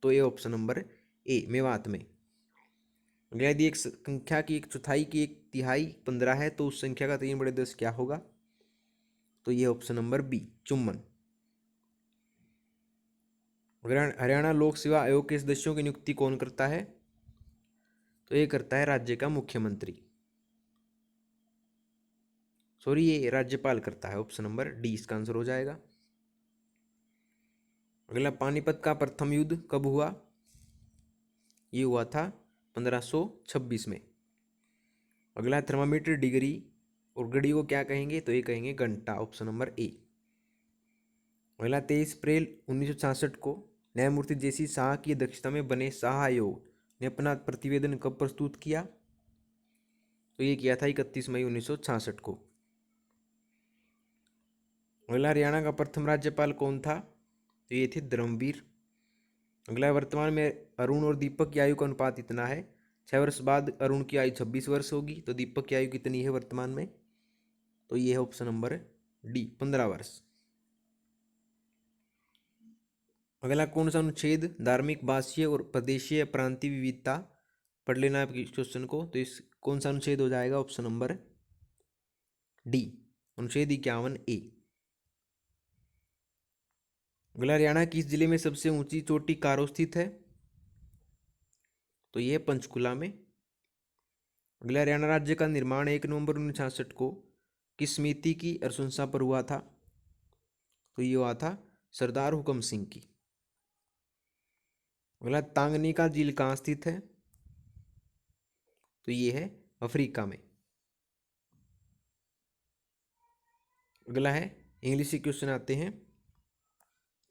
तो ये ऑप्शन नंबर ए मेवात में। अगला यदि एक संख्या की एक चौथाई की एक तिहाई 15 है तो उस संख्या का 3/10 क्या होगा? तो ये ऑप्शन नंबर बी 54। हरियाणा लोक सेवा आयोग के सदस्यों की नियुक्ति कौन करता है? तो ये करता है राज्य का मुख्यमंत्री, सॉरी ये राज्यपाल करता है। ऑप्शन नंबर डी इसका आंसर हो जाएगा। अगला पानीपत का प्रथम युद्ध कब हुआ? ये हुआ था 1526 में। अगला थर्मामीटर डिग्री और घड़ी को क्या कहेंगे? तो ये कहेंगे घंटा, ऑप्शन नंबर ए। अगला 23 अप्रैल 1966 को न्यायमूर्ति JC शाह की अध्यक्षता में बने शाह आयोग ने अपना प्रतिवेदन कब प्रस्तुत किया? तो ये किया था 31 मई 1966 को। अगला हरियाणा का प्रथम राज्यपाल कौन था? तो ये थे धर्मवीर। अगला वर्तमान में अरुण और दीपक की आयु का अनुपात इतना है, 6 वर्ष बाद अरुण की आयु 26 वर्ष होगी, तो दीपक की आयु कितनी है वर्तमान में? तो ये है ऑप्शन नंबर डी 15 वर्ष। अगला कौन सा अनुच्छेद धार्मिक, भाषीय और प्रदेशीय प्रांतीय विविधता, पढ़ लेना आप इस क्वेश्चन को। तो इस कौन सा अनुच्छेद हो जाएगा? ऑप्शन नंबर डी अनुच्छेद 51A। अगला हरियाणा किस जिले में सबसे ऊंची चोटी कारो स्थित है? तो ये पंचकुला में। अगला हरियाणा राज्य का निर्माण 1 नवंबर 1966 को किस समिति की अनुशंसा पर हुआ था? तो ये हुआ था सरदार हुकम सिंह की। अगला तांगनी झील कहाँ स्थित है? तो ये है अफ्रीका में। अगला है इंग्लिश के क्वेश्चन आते हैं।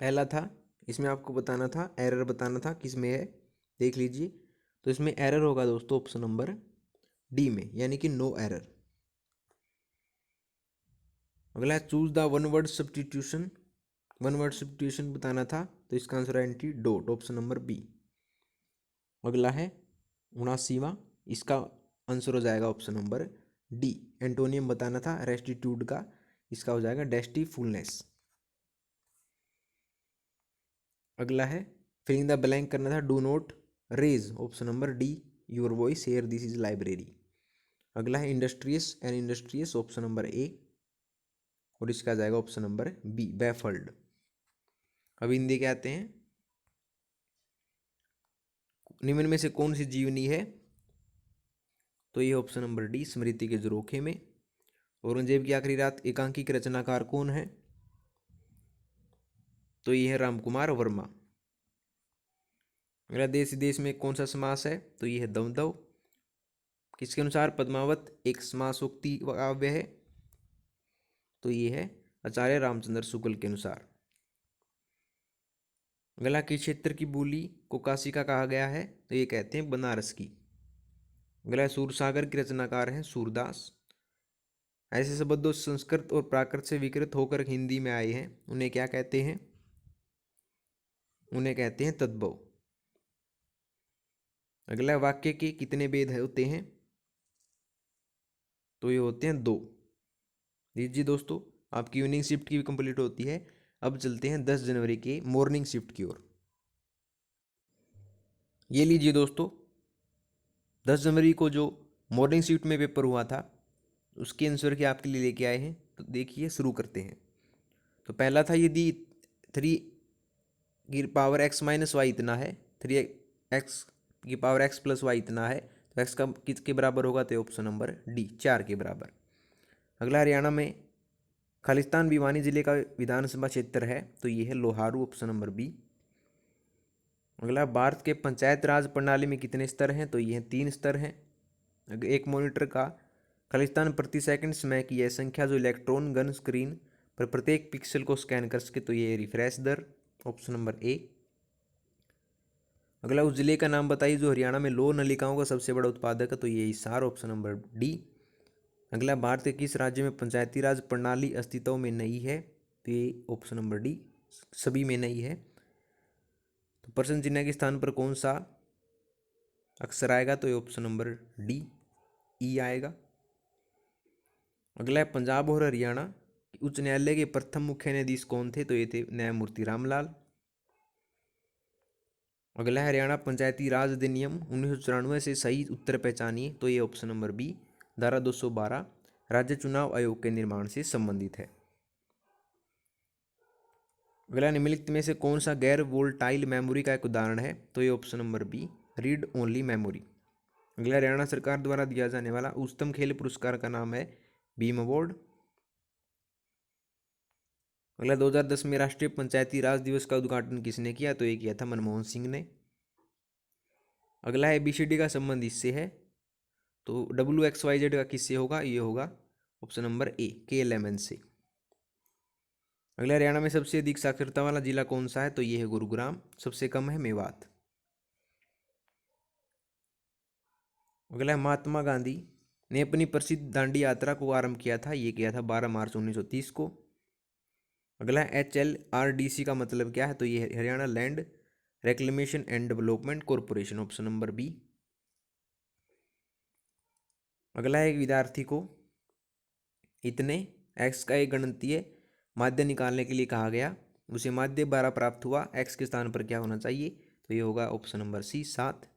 पहला था, इसमें आपको बताना था, एरर बताना था किस में है, देख लीजिए। तो इसमें एरर होगा दोस्तों ऑप्शन नंबर डी में, यानी कि नो एरर। अगला choose the one word substitution, one word substitution बताना था, तो इसका आंसर है एंटीडोट, ऑप्शन नंबर बी। अगला है 79वां, इसका आंसर हो जाएगा ऑप्शन नंबर डी। एंटोनियम बताना था रेस्टिट्यूड का, इसका हो जाएगा डेस्टीफुलनेस। अगला है फिलिंग द ब्लैंक करना था, do not raise, option number D your voice here this is library. अगला है industrious and industrious, option number A, और इसका आ जाएगा ऑप्शन नंबर बी, बैफल्ड। अब हिंदी के आते हैं। निम्न में से कौन सी जीवनी है? तो ये ऑप्शन नंबर डी, स्मृति के झरोखे में। औरंगजेब की आखिरी रात एकांकी के रचनाकार कौन है? तो ये है रामकुमार वर्मा। अगला देश देश में कौन सा समास है? तो ये है दमदव। किसके अनुसार पद्मावत एक समासोक्ति काव्य है? तो ये है आचार्य रामचंद्र शुक्ल के अनुसार। अगला किस क्षेत्र की बोली को काशी का कहा गया है? तो ये कहते हैं बनारस की। अगला सूरसागर के रचनाकार हैं सूरदास। ऐसे शब्द जो संस्कृत और प्राकृत से विकृत होकर हिंदी में आए हैं उन्हें क्या कहते हैं? उन्हें कहते हैं तद्भव। अगला वाक्य के कितने भेद होते हैं? तो ये होते हैं 2। लीजिए दोस्तों, आपकी इवनिंग शिफ्ट की भी कंप्लीट होती है। अब चलते हैं 10 जनवरी के मॉर्निंग शिफ्ट की ओर। ये लीजिए दोस्तों, 10 जनवरी को जो मॉर्निंग शिफ्ट में पेपर हुआ था उसके आंसर की आपके लिए लेके आए हैं। तो देखिए, शुरू करते हैं। तो पहला था, यदि 3 की पावर x माइनस वाई इतना है, 3x की पावर x प्लस वाई इतना है, तो x का किसके बराबर होगा? तो ऑप्शन नंबर डी, 4 के बराबर। अगला हरियाणा में खालिस्तान भिवानी जिले का विधानसभा क्षेत्र है, तो ये है लोहारू, ऑप्शन नंबर बी। अगला भारत के पंचायत राज प्रणाली में कितने स्तर हैं? तो ये 3 स्तर हैं। एक मॉनिटर का खालिस्तान प्रति सेकंड समय की यह संख्या जो इलेक्ट्रॉन गन स्क्रीन पर प्रत्येक पिक्सल को स्कैन कर सके, तो ये रिफ्रेश दर, ऑप्शन नंबर ए। अगला उस जिले का नाम बताइए जो हरियाणा में लौह नलिकाओं का सबसे बड़ा उत्पादक है, तो ये हिसार, ऑप्शन नंबर डी। अगला भारत के किस राज्य में पंचायती राज प्रणाली अस्तित्व में नहीं है? तो ये ऑप्शन नंबर डी, सभी में नहीं है। तो प्रश्न चिन्ह के स्थान पर कौन सा अक्षर आएगा? तो ये ऑप्शन नंबर डी, ई आएगा। अगला है पंजाब और हरियाणा उच्च न्यायालय के प्रथम मुख्य न्यायाधीश कौन थे? तो ये थे न्यायमूर्ति रामलाल। अगला है हरियाणा पंचायती राज अधिनियम 1994 से सही उत्तर पहचानिए, तो ये ऑप्शन नंबर बी, धारा 212 राज्य चुनाव आयोग के निर्माण से संबंधित है। अगला निम्नलिखित में से कौन सा गैर वोल्टाइल मेमोरी का एक उदाहरण है? तो ये option number B, read only memory. अगला हरियाणा सरकार द्वारा दिया जाने वाला उच्चतम खेल पुरस्कार का नाम है भीम अवार्ड। अगला 2010 में राष्ट्रीय पंचायती राज दिवस का उद्घाटन किसने किया? तो ये किया था मनमोहन सिंह ने। अगला है ABCD का संबंध इससे है, तो WXYZ का किससे होगा? ये होगा ऑप्शन नंबर ए, KLMN से। अगला हरियाणा में सबसे अधिक साक्षरता वाला जिला कौन सा है? तो ये है गुरुग्राम, सबसे कम है मेवात। अगला है महात्मा गांधी ने अपनी प्रसिद्ध दांडी यात्रा को आरंभ किया था, ये किया था 12 मार्च 1930 को। अगला HLRDC का मतलब क्या है? तो ये Haryana land reclamation and development corporation, option number B. अगला है विद्यार्थी को इतने x का एक गणितीय माध्य निकालने के लिए कहा गया, उसे माध्य 12 प्राप्त हुआ, x के स्थान पर क्या होना चाहिए? तो ये होगा ऑप्शन नंबर सी, 7।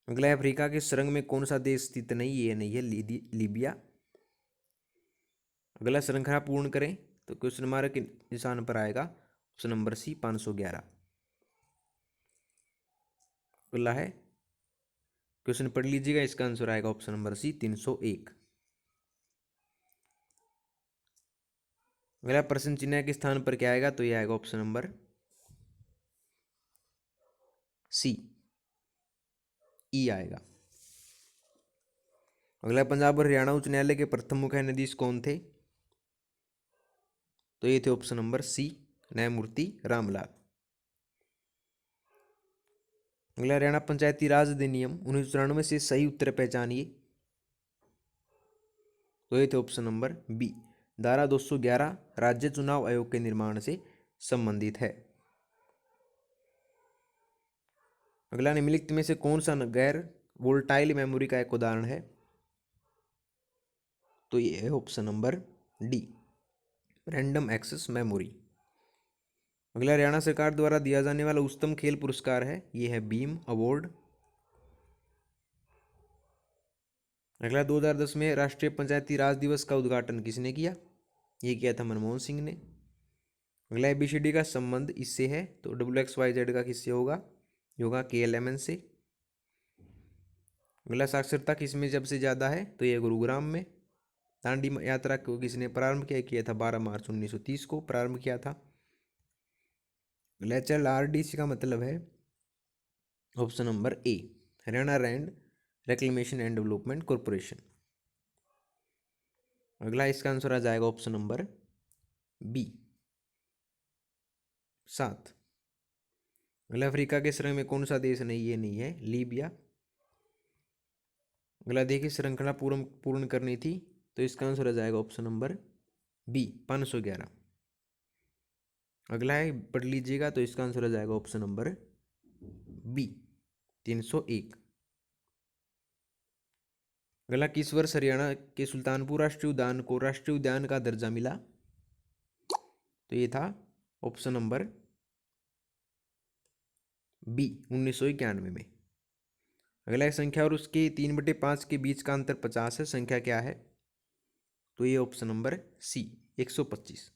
अगला अफ्रीका के सुरंग में कौन सा देश स्थित नहीं? ये नहीं है लीबिया। अगला श्रृंखला पूर्ण करें, तो क्वेश्चन मार्क के निशान पर आएगा ऑप्शन नंबर सी, 511। अगला है क्वेश्चन पढ़ लीजिएगा, इसका आंसर आएगा ऑप्शन नंबर सी, 301। अगला प्रश्न चिन्ह के स्थान पर क्या आएगा? तो ये आएगा ऑप्शन नंबर सी, ई आएगा। अगला पंजाब और हरियाणा उच्च न्यायालय के प्रथम मुख्य न्यायाधीश कौन थे? तो ये थे ऑप्शन नंबर सी, न्यायमूर्ति रामलाल। अगला हरियाणा पंचायती राज अधिनियम 1994 से सही उत्तर पहचानिए, तो ये थे ऑप्शन नंबर बी, धारा 211 राज्य चुनाव आयोग के निर्माण से संबंधित है। अगला निम्नलिखित में से कौन सा गैर वोल्टाइल मेमोरी का एक उदाहरण है? तो ये है option number D, random access memory. अगला हरियाणा सरकार द्वारा दिया जाने वाला उच्चतम खेल पुरस्कार है, ये है भीम अवार्ड। अगला 2010 में राष्ट्रीय पंचायती राज दिवस का उद्घाटन किसने किया? ये किया था मनमोहन सिंह ने। अगला ABCD का संबंध इससे है तो WXYZ का किससे होगा? होगा KLMN से। अगला साक्षरता किसमें सबसे ज़्यादा है? तो ये गुरुग्राम में। दांडी यात्रा को किसने प्रारंभ किया था? 12 मार्च 1930 को प्रारंभ किया था। HLRDC का मतलब है option number A, Haryana land reclamation and development corporation. अगला इसका आंसर आ जाएगा ऑप्शन नंबर बी, 7। अगला अफ्रीका के श्रृंखला में कौन सा देश नहीं? ये नहीं है, लीबिया। अगला देखिए श्रृंखला पूर्ण करनी थी तो इसका आंसर आ जाएगा ऑप्शन नंबर बी, 511। अगला है पढ़ लीजिएगा तो इसका आंसर आ जाएगा ऑप्शन नंबर बी, 301। अगला किस वर्ष हरियाणा के सुल्तानपुर राष्ट्रीय उद्यान को राष्ट्रीय उद्यान का दर्जा मिला? तो ये था ऑप्शन नंबर बी, 1991 में। अगला एक संख्या और उसके 3/5 के बीच का अंतर 50 है, संख्या क्या है? तो ये ऑप्शन नंबर सी, 125।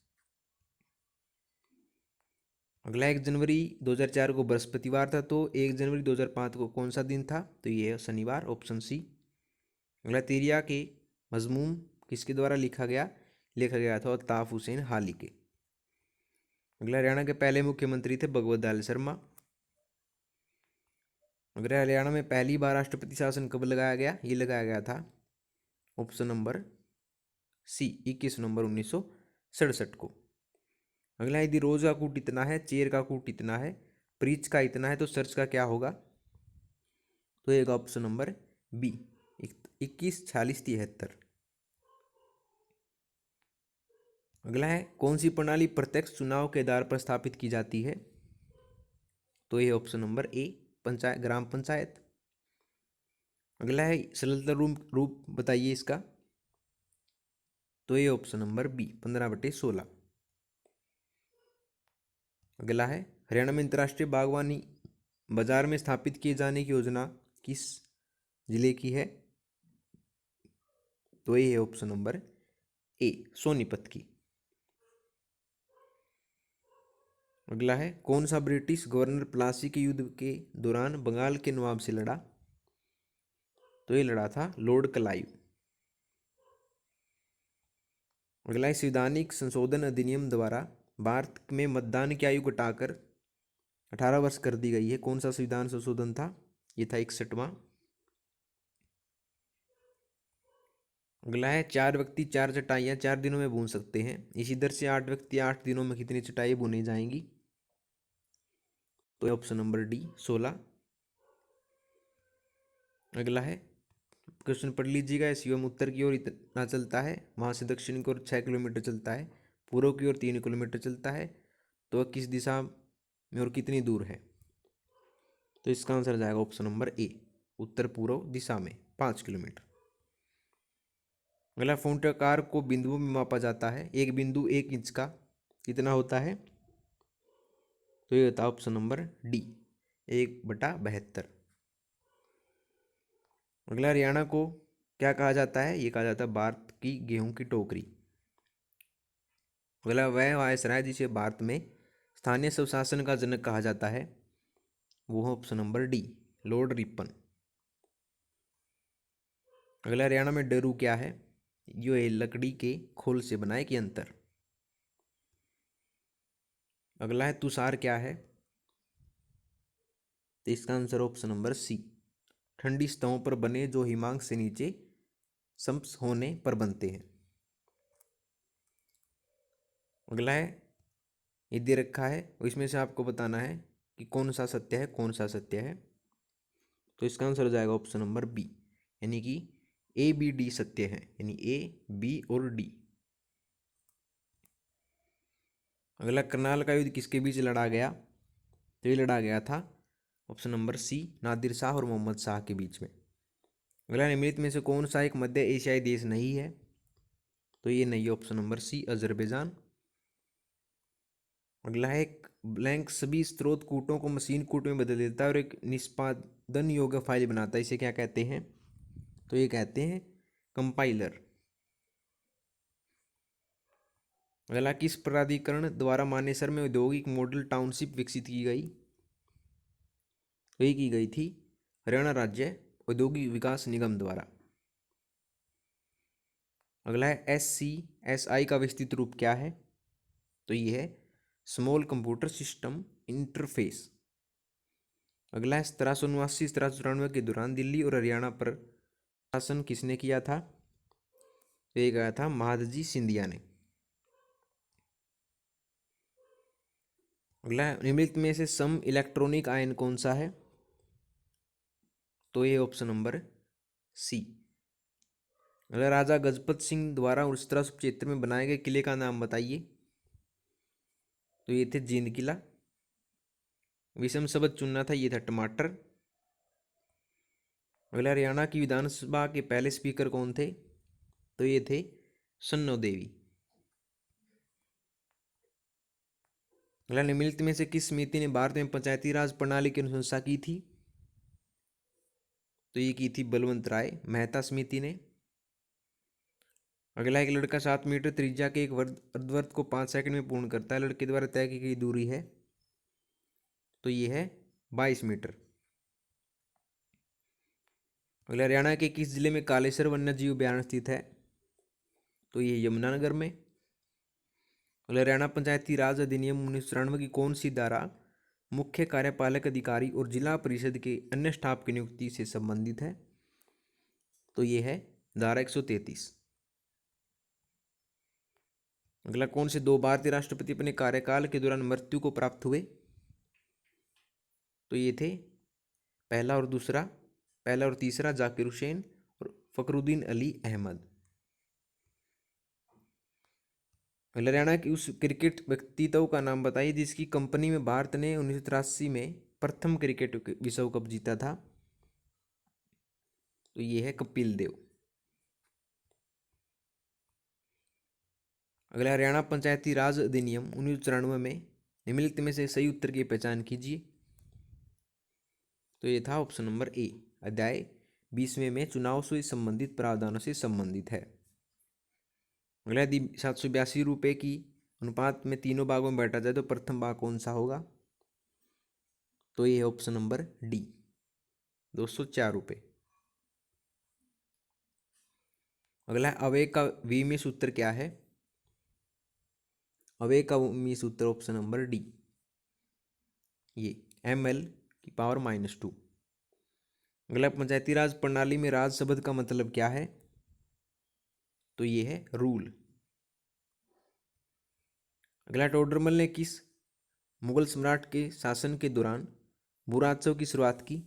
अगला 1 जनवरी 2004 को बृहस्पतिवार था तो 1 जनवरी 2005 को कौन सा दिन था? तो ये है शनिवार, ऑप्शन सी। अगला तिरिया के मजमूम किसके द्वारा लिखा गया था? अल्ताफ हुसैन हाली के। अगला हरियाणा के पहले मुख्यमंत्री थे भगवत दयाल शर्मा। अगला हरियाणा में पहली बार राष्ट्रपति शासन कब लगाया गया? ये लगाया गया था ऑप्शन नंबर सी, 21 नवंबर 1967 को। अगला यदि रोज का कूट इतना है, चेयर का कूट इतना है, प्रीच का इतना है तो सर्च का क्या होगा? तो ये ऑप्शन नंबर बी, 21, 46, 73। अगला है कौन सी प्रणाली प्रत्यक्ष चुनाव के आधार पर स्थापित की जाती है? तो ये ऑप्शन नंबर ए, पंचायत, ग्राम पंचायत। अगला है सरलतम रूप बताइए इसका। तो ये ऑप्शन नंबर बी, 15/16। अगला है हरियाणा में अंतर्राष्ट्रीय बागवानी बाजार में स्थापित किए जाने की योजना किस जिले की है? तो ये है ऑप्शन नंबर ए, सोनीपत की। अगला है कौन सा ब्रिटिश गवर्नर प्लासी के युद्ध के दौरान बंगाल के नवाब से लड़ा? तो ये लड़ा था लॉर्ड क्लाइव। अगला है संवैधानिक संशोधन अधिनियम द्वारा भारत में मतदान की आयु घटाकर 18 वर्ष कर दी गई है, कौन सा संविधान संशोधन था? ये था 61वां। अगला है 4 व्यक्ति 4 चटाइयाँ 4 दिनों में बुन सकते हैं, इसी दर से 8 व्यक्ति 8 दिनों में कितनी चटाई बुनी जाएंगी? तो ऑप्शन नंबर डी, 16। अगला है क्वेश्चन पढ़ लीजिएगा। शिवम उत्तर की ओर इतना चलता है, वहाँ से दक्षिण की ओर 6 किलोमीटर चलता है, पूर्व की ओर 3 किलोमीटर चलता है, तो किस दिशा में और कितनी दूर है? तो इसका आंसर जाएगा ऑप्शन नंबर ए, उत्तर पूर्व दिशा में 5 किलोमीटर। अगला फ़ॉन्ट आकार को बिंदुओं में मापा जाता है, एक बिंदु 1 इंच का कितना होता है? तो ये होता है ऑप्शन नंबर डी, 1/72। अगला हरियाणा को क्या कहा जाता है? ये कहा जाता है भारत की गेहूं की टोकरी। अगला वह वायसराय जिसे भारत में स्थानीय स्वशासन का जनक कहा जाता है, वो है option number D, Lord Ripon. अगला हरियाणा में डरू क्या है? यो है लकड़ी के खोल से बना एक यंत्र। अगला है तुषार क्या है? तो इसका आंसर ऑप्शन नंबर सी, ठंडी सतहों पर बने जो हिमांक से नीचे संप्स होने पर बनते हैं। अगला है ये दे रखा है और इसमें से आपको बताना है कि कौन सा सत्य है, कौन सा सत्य है। तो इसका आंसर हो जाएगा ऑप्शन नंबर बी, यानी कि ए बी डी सत्य है, यानी ए बी और डी। अगला करनाल का युद्ध किसके बीच लड़ा गया? तो ये लड़ा गया था option number C, Nadir Shah और मोहम्मद शाह के बीच में। अगला निम्नलिखित में से कौन सा एक मध्य एशियाई देश नहीं है? तो ये नहीं है ऑप्शन नंबर सी, अजरबैजान। अगला है एक ब्लैंक सभी स्रोत कूटों को मशीन कूट में बदल देता है और एक निष्पादन योग्य फाइल बनाता है, इसे क्या कहते हैं? तो ये कहते हैं कंपाइलर। अगला, किस प्राधिकरण द्वारा मानेसर में औद्योगिक मॉडल टाउनशिप विकसित की गई? वही की गई थी हरियाणा राज्य औद्योगिक विकास निगम द्वारा। अगला है SCSI का विस्तृत रूप क्या है? तो ये है स्मॉल कंप्यूटर सिस्टम इंटरफेस। अगला है 1789-1794 के दौरान दिल्ली और हरियाणा पर शासन किसने किया था? तो ये गया था महादजी सिंधिया ने। अगला है, निम्नलिखित में से सम इलेक्ट्रॉनिक आयन कौन सा है? तो ये ऑप्शन नंबर सी। अगर राजा गजपत सिंह द्वारा 1775 में बनाए गए किले का नाम बताइए। तो ये थे जींद किला। विषम शब्द चुनना था, ये था टमाटर। अगला, हरियाणा की विधानसभा के पहले स्पीकर कौन थे? तो ये थे सन्नो देवी। अगला, निम्नलिखित में से किस समिति ने भारत में पंचायती राज प्रणाली की अनुशंसा की थी? तो ये की थी बलवंत राय मेहता समिति ने। अगला, एक लड़का 7 मीटर त्रिज्या के एक अर्धवृत्त को 5 सेकंड में पूर्ण करता है, लड़के द्वारा तय की गई दूरी है? तो ये है 22 मीटर। अगला, हरियाणा के किस जिले में कालेश्वर वन्य जीव अभयारण्य स्थित है? तो ये यमुनानगर में। अगला, हरियाणा पंचायती राज अधिनियम 1994 की कौन सी धारा मुख्य कार्यपालक अधिकारी और जिला परिषद के अन्य स्टाफ की नियुक्ति से संबंधित है? तो ये है धारा 133। अगला, कौन से दो भारतीय राष्ट्रपति अपने कार्यकाल के दौरान मृत्यु को प्राप्त हुए? तो ये थे पहला और तीसरा जाकिर हुसैन और फखरुद्दीन अली अहमद। हरियाणा की उस क्रिकेट व्यक्तित्व का नाम बताइए जिसकी कंपनी में भारत ने 1983 में प्रथम क्रिकेट विश्व कप जीता था। तो ये है कपिल देव। अगला, हरियाणा पंचायती राज अधिनियम 1994 में निम्नलिखित में से सही उत्तर की पहचान कीजिए। तो ये था ऑप्शन नंबर ए, अध्याय 20वें में चुनाव से संबंधित प्रावधानों से संबंधित है। अगला, यदि 782 रुपये की अनुपात में तीनों भागों में बांटा जाए तो प्रथम भाग कौन सा होगा? तो ये है ऑप्शन नंबर डी, 204 रुपये। अगला, अव्यय का विमीय सूत्र क्या है? अव्यय का विमीय सूत्र ऑप्शन नंबर डी, ये ml⁻²। अगला, पंचायती राज प्रणाली में राज शब्द का मतलब क्या है? तो ये है रूल। अगला, टोडरमल ने किस मुगल सम्राट के शासन के दौरान बुरात्सव की शुरुआत की?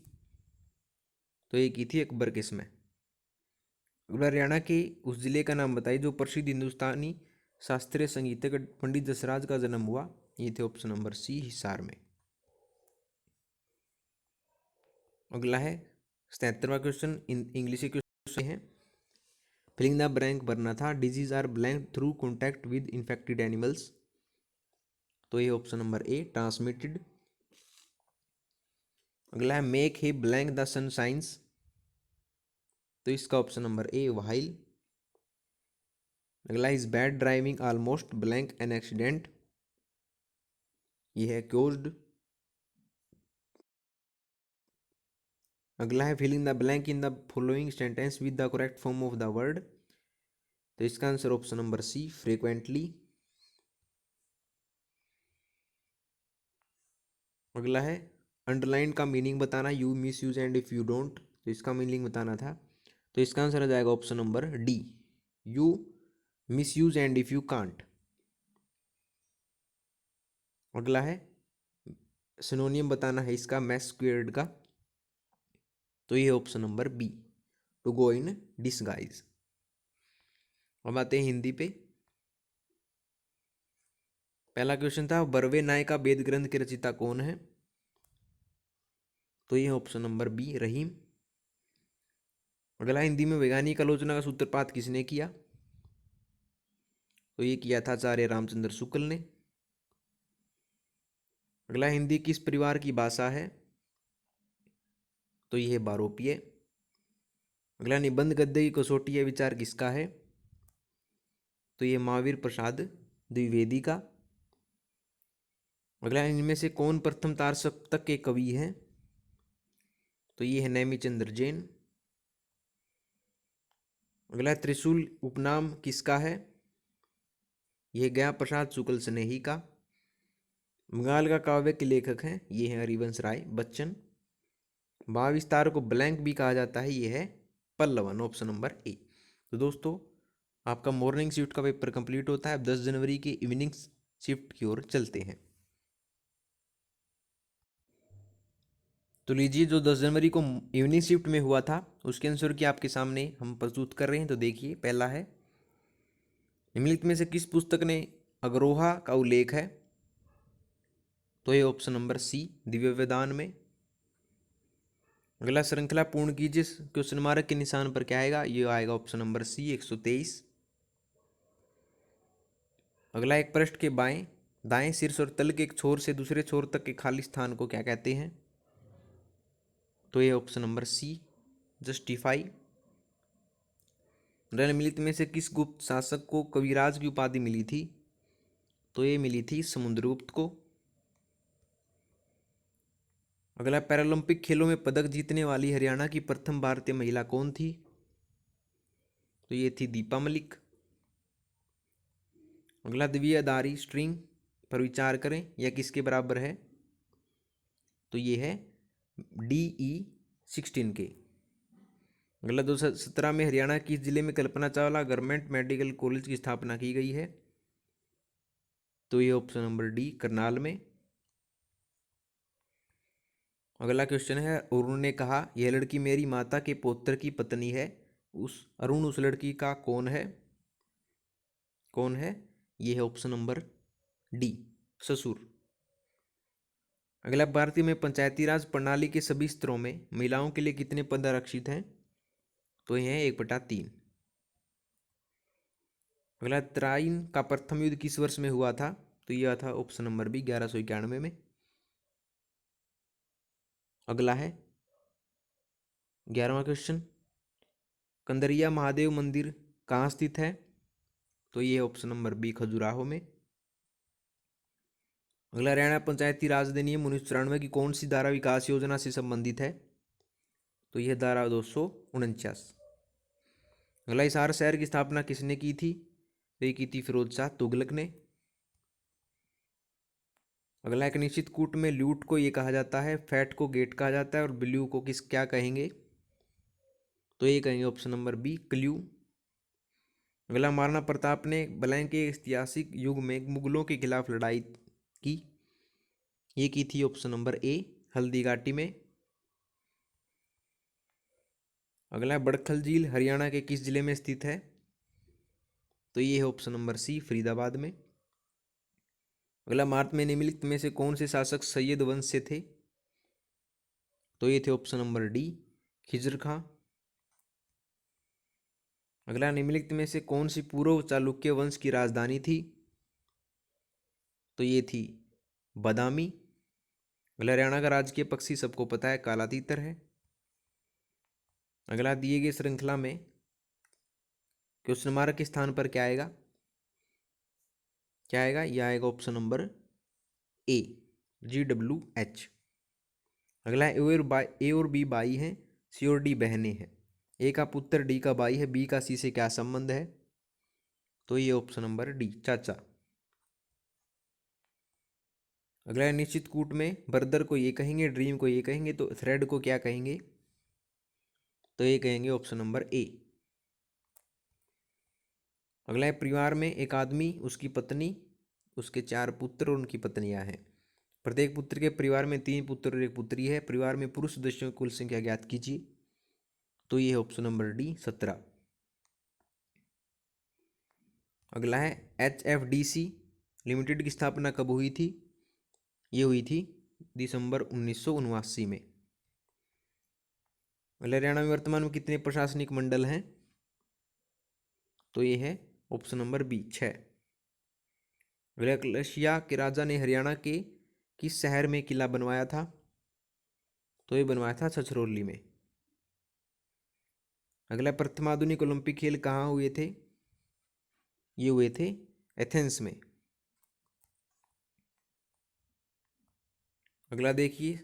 तो ये की थी अकबर के समय। अगला, हरियाणा के उस जिले का नाम बताइए जो प्रसिद्ध हिंदुस्तानी शास्त्रीय संगीतज्ञ पंडित जसराज का जन्म हुआ। ये थे ऑप्शन नंबर सी, हिसार में। अगला है 77वां क्वेश्चन, इंग्लिश के क्वेश्चन है। फिलिंग द ब्लैंक भरना था, disease are blank through contact with infected animals. तो ये ऑप्शन नंबर ए, ट्रांसमिटेड। अगला है make hay blank the sun shines. तो इसका ऑप्शन नंबर ए, व्हाइल। अगला, is bad driving almost blank an accident. ये है क्लोज्ड। अगला है filling the blank in the following sentence with the correct form of the word. तो इसका answer option number C, frequently. अगला है underline का मीनिंग बताना, you miss use and if you don't. तो इसका मीनिंग बताना था। तो इसका आंसर आ जाएगा option number D, you miss use and if you can't. अगला है सिनोनियम बताना है इसका मैस स्क्वेयर्ड का। तो ये option number B, to go in disguise. अब आते हैं हिंदी पे। पहला क्वेश्चन था, बरवे नाय का वेद ग्रंथ के रचिता कौन है? तो ये ऑप्शन नंबर बी, रहीम। अगला, हिंदी में वैज्ञानिक आलोचना का सूत्रपात किसने किया? तो ये किया था आचार्य रामचंद्र शुक्ल ने। अगला, हिंदी किस परिवार की भाषा है? तो ये है बारोपिय। अगला, निबंध गद्य की कसौटी या विचार किसका है? तो ये महावीर प्रसाद द्विवेदी का। अगला, इनमें से कौन प्रथम तार सप्तक के कवि हैं? तो ये है नेमिचंद्र जैन। अगला, त्रिशूल उपनाम किसका है? यह गया प्रसाद शुक्ल स्नेही का। बंगाल का काव्य के लेखक हैं, ये है हरिवंश राय बच्चन। भाव विस्तार को ब्लैंक भी कहा जाता है, ये है पल्लवन, ऑप्शन नंबर ए। तो दोस्तों, आपका मॉर्निंग शिफ्ट का पेपर कंप्लीट होता है। अब 10 जनवरी की इवनिंग शिफ्ट की ओर चलते हैं। तो लीजिए, जो 10 जनवरी को इवनिंग शिफ्ट में हुआ था उसके आंसर की आपके सामने हम प्रस्तुत कर रहे हैं। तो देखिए, पहला है, निम्नलिखित में से किस पुस्तक ने अग्रोहा का उल्लेख है? तो ये ऑप्शन नंबर सी, दिव्य वेदान में। अगला, श्रृंखला पूर्ण कीजिए क्वेश्चन मार्क के निशान पर क्या आएगा? ये आएगा ऑप्शन नंबर सी, 123। अगला, एक पृष्ठ के बाएं दाएं शीर्ष और तल के एक छोर से दूसरे छोर तक के खाली स्थान को क्या कहते हैं? तो ये ऑप्शन नंबर सी, जस्टिफाई। निम्नलिखित में से किस गुप्त शासक को कविराज की उपाधि मिली थी? तो ये मिली थी समुद्रगुप्त को। अगला, पैरालंपिक खेलों में पदक जीतने वाली हरियाणा की प्रथम भारतीय महिला कौन थी? तो ये थी दीपा मलिक। अगला, द्विआधारी स्ट्रिंग पर विचार करें, यह किसके बराबर है? तो ये है DE16 के। अगला, 2017 में हरियाणा किस जिले में Kalpana Chawla government medical college की स्थापना की गई है? तो ये ऑप्शन नंबर डी, करनाल में। अगला क्वेश्चन है, अरुण ने कहा यह लड़की मेरी माता के पौत्र की पत्नी है। अरुण उस लड़की का कौन है? कौन है? ये है ऑप्शन नंबर डी, ससुर। अगला, भारतीय में पंचायती राज प्रणाली के सभी स्तरों में महिलाओं के लिए कितने पद आरक्षित हैं? तो यह है 1/3। अगला, तराइन का प्रथम युद्ध किस वर्ष में हुआ था? तो यह था ऑप्शन नंबर बी, 1191 में। अगला है 11वां क्वेश्चन, कंदरिया महादेव मंदिर कहाँ स्थित है? तो ये ऑप्शन नंबर बी, खजुराहो में। अगला, हरियाणा पंचायती राज अधिनियम 1994 की कौन सी धारा विकास योजना से संबंधित है? तो यह धारा 249। अगला, हिसार शहर की स्थापना किसने की थी? तो ये की थी फिरोज शाह तुगलक ने। अगला, एक निश्चित कूट में ल्यूट को ये कहा जाता है, फैट को गेट कहा जाता है और ब्लू को किस क्या कहेंगे? तो ये कहेंगे ऑप्शन नंबर बी, क्ल्यू। अगला, महाराणा प्रताप ने बलैंक के ऐतिहासिक युग में मुगलों के खिलाफ लड़ाई की, ये की थी ऑप्शन नंबर ए, हल्दी घाटी में। अगला, बड़खल झील हरियाणा के किस जिले में स्थित है? तो ये है ऑप्शन नंबर सी, फरीदाबाद में। अगला, भारत में निम्नलिखित में से कौन से शासक सैयद वंश से थे? तो ये थे ऑप्शन नंबर डी, खिजर खां। अगला, निम्नलिखित में से कौन सी पूर्व चालुक्य वंश की राजधानी थी? तो ये थी बदामी। अगला, हरियाणा का राजकीय पक्षी सबको पता है, काला तीतर है। अगला, दिए गए श्रृंखला में क्वेश्चन मार्क के स्थान पर क्या आएगा? क्या आएगा? यह आएगा ऑप्शन नंबर ए, GWH। अगला, ए और बी भाई हैं, सी और डी बहनें हैं, ए का पुत्र डी का भाई है, बी का सी से क्या संबंध है? तो ये ऑप्शन नंबर डी, चाचा। अगला, निश्चित कूट में ब्रदर को ये कहेंगे, ड्रीम को ये कहेंगे, तो थ्रेड को क्या कहेंगे? तो ये कहेंगे ऑप्शन नंबर ए। अगला, परिवार में एक आदमी, उसकी पत्नी, उसके 4 पुत्र और उनकी पत्नियां हैं। प्रत्येक पुत्र के परिवार में 3 पुत्र और 1 पुत्री है। परिवार में पुरुष सदस्यों की कुल संख्या ज्ञात कीजिए। तो ये है ऑप्शन नंबर डी, 17। अगला है, HFDC लिमिटेड की स्थापना कब हुई थी? ये हुई थी दिसंबर 1979 में। अगला, हरियाणा में वर्तमान में कितने प्रशासनिक मंडल हैं? तो ये है ऑप्शन नंबर बी, 6। अगला, कलशिया के राजा ने हरियाणा के किस शहर में किला बनवाया था? तो ये बनवाया था छछरौली में। अगला, प्रथम आधुनिक ओलंपिक खेल कहाँ हुए थे? ये हुए थे एथेंस में। अगला देखिए,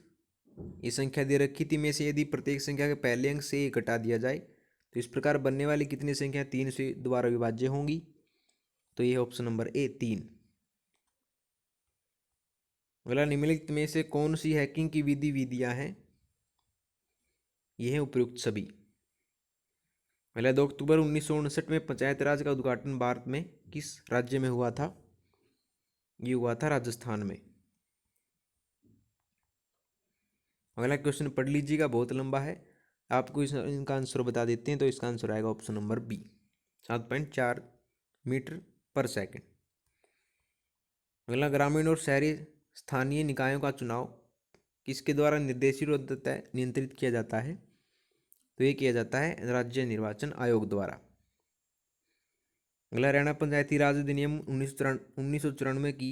ये संख्या दे रखी थी में से यदि प्रत्येक संख्या के पहले अंक से एक घटा दिया जाए तो इस प्रकार बनने वाली कितनी संख्या 3 से दोबारा विभाज्य होंगी? तो ये ऑप्शन नंबर ए 3। अगला, निम्नलिखित में से कौन सी हैकिंग की विधियां हैं? ये है उपयुक्त सभी। पहले 2 अक्टूबर 1959 में पंचायत राज का उद्घाटन भारत में किस राज्य में हुआ था? ये हुआ था राजस्थान में। अगला क्वेश्चन पढ़ लीजिएगा, बहुत लंबा है, आपको इनका आंसर बता देते हैं। तो इसका आंसर आएगा ऑप्शन नंबर बी, 7.4 मीटर पर सेकंड। अगला, ग्रामीण और शहरी स्थानीय निकायों का चुनाव किसके द्वारा निर्देशित और नियंत्रित किया जाता है? तो ये किया जाता है राज्य निर्वाचन आयोग द्वारा। अगला, हरियाणा पंचायती राज अधिनियम 1994 की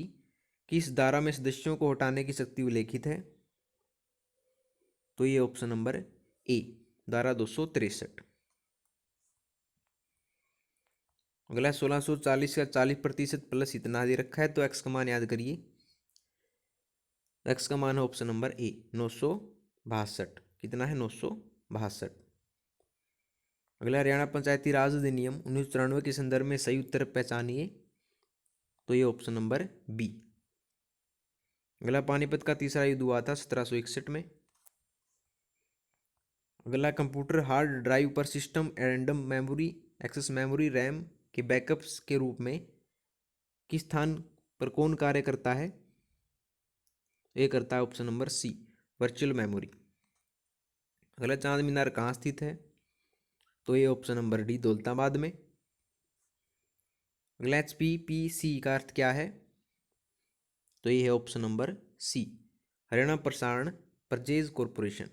किस धारा में सदस्यों को हटाने की शक्ति उल्लेखित है? तो ये ऑप्शन नंबर ए, धारा 263। अगला, 1640 का 40% प्लस इतना दे रखा है, तो एक्स का मान याद करिए। एक्स का मान है ऑप्शन नंबर ए 962। कितना है? 962। अगला, हरियाणा पंचायती राज अधिनियम 1994 के संदर्भ में सही उत्तर पहचानिए। तो ये ऑप्शन नंबर बी। अगला, पानीपत का तीसरा युद्ध हुआ था 1761 में। अगला, कंप्यूटर हार्ड ड्राइव पर system random memory access memory RAM के बैकअप्स के रूप में किस स्थान पर कौन कार्य करता है? ये करता है option number C, virtual memory. अगला, चांद मीनार कहाँ स्थित है? तो ये ऑप्शन नंबर डी, दौलताबाद में। अगला, HPPC का अर्थ क्या है? तो ये है ऑप्शन नंबर सी, हरियाणा प्रसारण परचेज कॉरपोरेशन।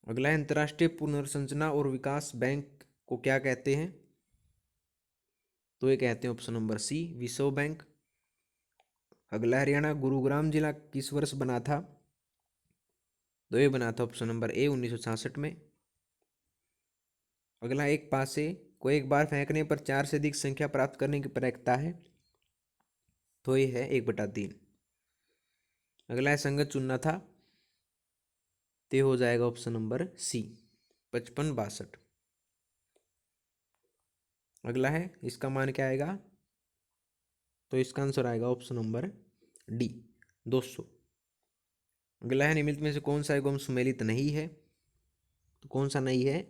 अगला, अंतर्राष्ट्रीय पुनर्संरचना और विकास बैंक को क्या कहते हैं? तो ये कहते हैं ऑप्शन नंबर सी, विश्व बैंक। अगला, हरियाणा गुरुग्राम जिला किस वर्ष बना था? तो ये बना था ऑप्शन नंबर ए 1966 में। अगला, एक पासे को एक बार फेंकने पर 4 से अधिक संख्या प्राप्त करने की प्रक्रिया है? तो ये है 1/3। अगला है, संगत चुनना था, तो हो जाएगा ऑप्शन नंबर सी, 55-62। अगला है, इसका मान क्या आएगा? तो इसका आंसर आएगा ऑप्शन नंबर डी, 200। अगला है, निम्नलिखित में से कौन सा एवं सुमेलित नहीं है? तो कौन सा नहीं है?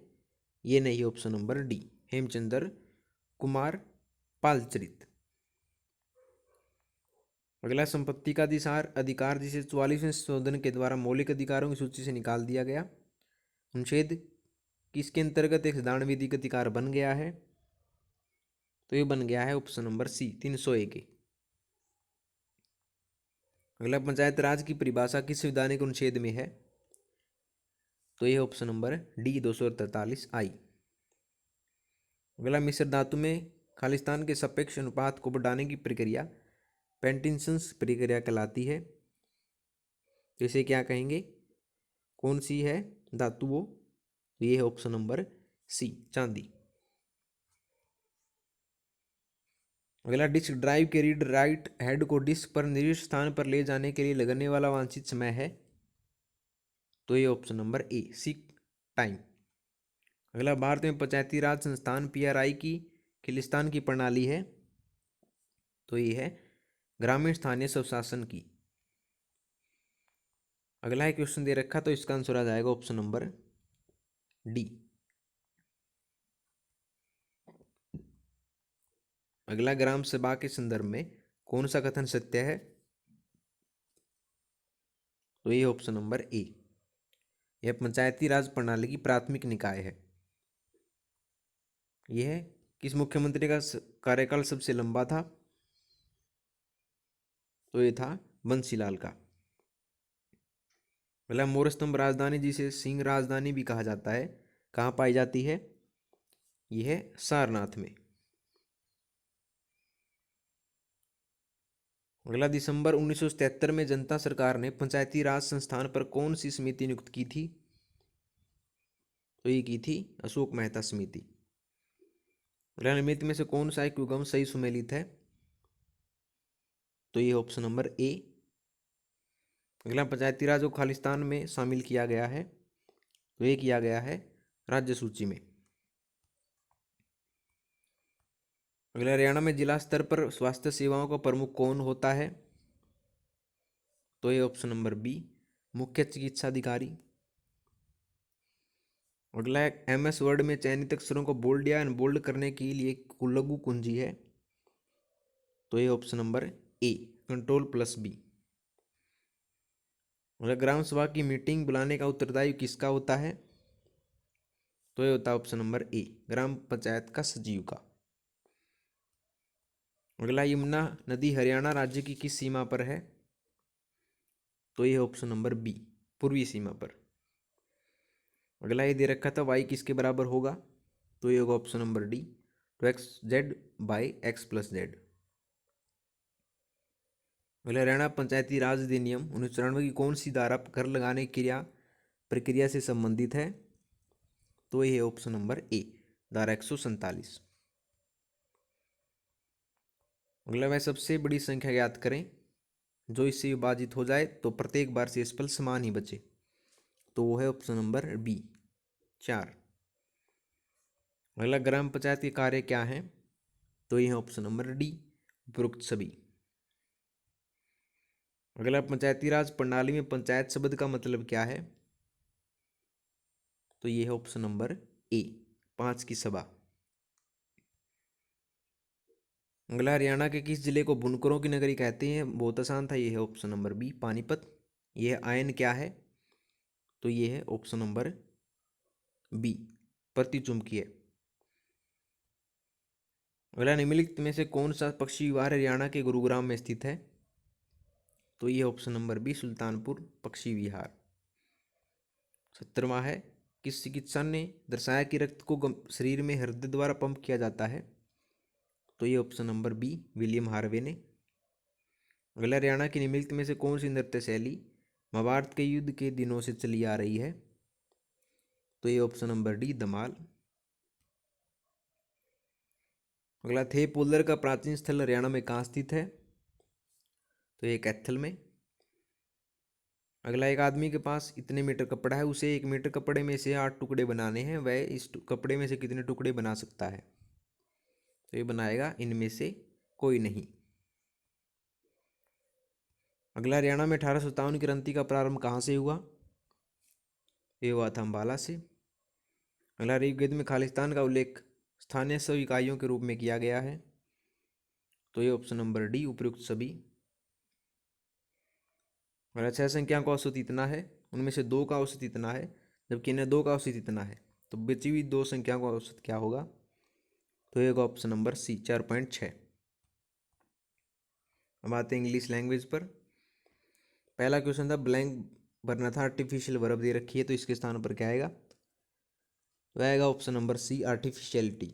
ये नहीं है option number D, Hemchandra Kumar पालचरित। अगला, संपत्ति का अधिकार जिसे 44वें संशोधन के द्वारा मौलिक अधिकारों की सूची से निकाल दिया गया, अनुच्छेद किसके अंतर्गत एक साधारण विधिक अधिकार बन गया है? तो ये बन गया है ऑप्शन नंबर सी, 301। अगला, पंचायत राज की परिभाषा किस संवैधानिक अनुच्छेद में है? तो ये ऑप्शन नंबर डी, 243 आई। अगला, मिश्र धातु में खालिस्तान के सापेक्ष अनुपात को बढ़ाने की प्रक्रिया पेंटिंसन्स प्रक्रिया कहलाती है। तो इसे क्या कहेंगे? कौन सी है धातु वो? तो ये है ऑप्शन नंबर सी, चांदी। अगला, डिस्क ड्राइव के रीड राइट हेड को डिस्क पर निर्दिष्ट स्थान पर ले जाने के लिए लगने वाला वांछित समय है? तो ये ऑप्शन नंबर ए, सीक टाइम। अगला, भारत में पंचायती राज संस्थान PRI की खिलिस्तान की प्रणाली है? तो ये है ग्रामीण स्थानीय स्वशासन की। अगला है, क्वेश्चन दे रखा, तो इसका आंसर आ जाएगा ऑप्शन नंबर डी। अगला, ग्राम सभा के संदर्भ में कौन सा कथन सत्य है? तो ये ऑप्शन नंबर ए, यह पंचायती राज प्रणाली की प्राथमिक निकाय है। यह किस मुख्यमंत्री का कार्यकाल सबसे लंबा था? तो ये था बंसीलाल का। अगला, मौर्य स्तंभ राजधानी जिसे सिंह राजधानी भी कहा जाता है, कहाँ पाई जाती है? यह है सारनाथ में। अगला, दिसंबर 1977 में जनता सरकार ने पंचायती राज संस्थान पर कौन सी समिति नियुक्त की थी? तो ये की थी अशोक मेहता समिति। अगला निम्नलिखित में से कौन सा एक युग्म सही सुमेलित है? तो ये ऑप्शन नंबर ए। अगला पंचायती राज को खालिस्तान में शामिल किया गया है, तो ये किया गया है राज्य सूची में। अगला हरियाणा में जिला स्तर पर स्वास्थ्य सेवाओं का प्रमुख कौन होता है? तो ये ऑप्शन नंबर बी, मुख्य चिकित्सा अधिकारी। अगला MS वर्ड में चयनित अक्षरों को बोल्ड या अनबोल्ड करने के लिए लघु कुंजी है, तो ये ऑप्शन नंबर ए, Ctrl+B। अगर ग्राम सभा की मीटिंग बुलाने का उत्तरदायी किसका होता है? तो ये होता है ऑप्शन नंबर ए, ग्राम पंचायत का सचिव का। अगला यमुना नदी हरियाणा राज्य की किस सीमा पर है? तो ये ऑप्शन नंबर बी, पूर्वी सीमा पर। अगला ये दे रखा था y किसके बराबर होगा? तो ये होगा ऑप्शन नंबर डी, तो x/z। अगला हरियाणा पंचायती राज अधिनियम 1994 की कौन सी धारा कर लगाने की प्रक्रिया से संबंधित है? तो ये है ऑप्शन नंबर ए, धारा 147। अगला वह सबसे बड़ी संख्या ज्ञात करें जो इससे विभाजित हो जाए तो प्रत्येक बार शेषफल समान ही बचे, तो वो है ऑप्शन नंबर बी, 4। अगला ग्राम पंचायत के कार्य क्या है? तो ये है ऑप्शन नंबर डी, उपरोक्त सभी। अगला पंचायती राज प्रणाली में पंचायत शब्द का मतलब क्या है? तो ये है ऑप्शन नंबर ए, 5 की सभा। अगला हरियाणा के किस जिले को बुनकरों की नगरी कहते हैं? बहुत आसान था, ये है ऑप्शन नंबर बी, पानीपत। यह आयन क्या है? तो ये है ऑप्शन नंबर बी, प्रतिचुंबकीय। अगला निम्नलिखित में से कौन सा पक्षी विहार हरियाणा के गुरुग्राम में स्थित है? तो ये ऑप्शन नंबर बी, सुल्तानपुर पक्षी विहार। 17वां है, किस चिकित्सक ने दर्शाया कि रक्त को शरीर में हृदय द्वारा पंप किया जाता है? तो ये option number B, William Harvey ने। अगला हरियाणा की निम्नलिखित में से कौन सी नृत्य शैली महाभारत के युद्ध के दिनों से चली आ रही है? तो ये ऑप्शन नंबर डी, धमाल। अगला थे पोलर का प्राचीन स्थल हरियाणा में कहाँ स्थित है? तो ये कैथल में। अगला एक आदमी के पास इतने मीटर कपड़ा है, उसे 1 मीटर कपड़े में से 8 टुकड़े बनाने हैं, वह इस कपड़े में से कितने टुकड़े बना सकता है? तो ये बनाएगा इनमें से कोई नहीं। अगला हरियाणा में 1857 की क्रांति का प्रारंभ कहाँ से हुआ? ये हुआ था अम्बाला से। अगला ऋग्वेद में खालिस्तान का उल्लेख स्थानीय स्व इकाइयों के रूप में किया गया है, तो ये ऑप्शन नंबर डी, उपयुक्त सभी। अगर 6 संख्याओं का औसत इतना है, उनमें से 2 का औसत इतना है, जबकि इन्हें 2 का औसत इतना है, तो बची हुई 2 संख्याओं का औसत क्या होगा? तो ये होगा ऑप्शन नंबर सी, 4.6। अब आते हैं इंग्लिश लैंग्वेज पर। पहला क्वेश्चन था, ब्लैंक भरना था, आर्टिफिशियल वर्ब दे रखी है, तो इसके स्थान पर क्या आएगा? तो आएगा ऑप्शन नंबर सी, आर्टिफिशियलिटी।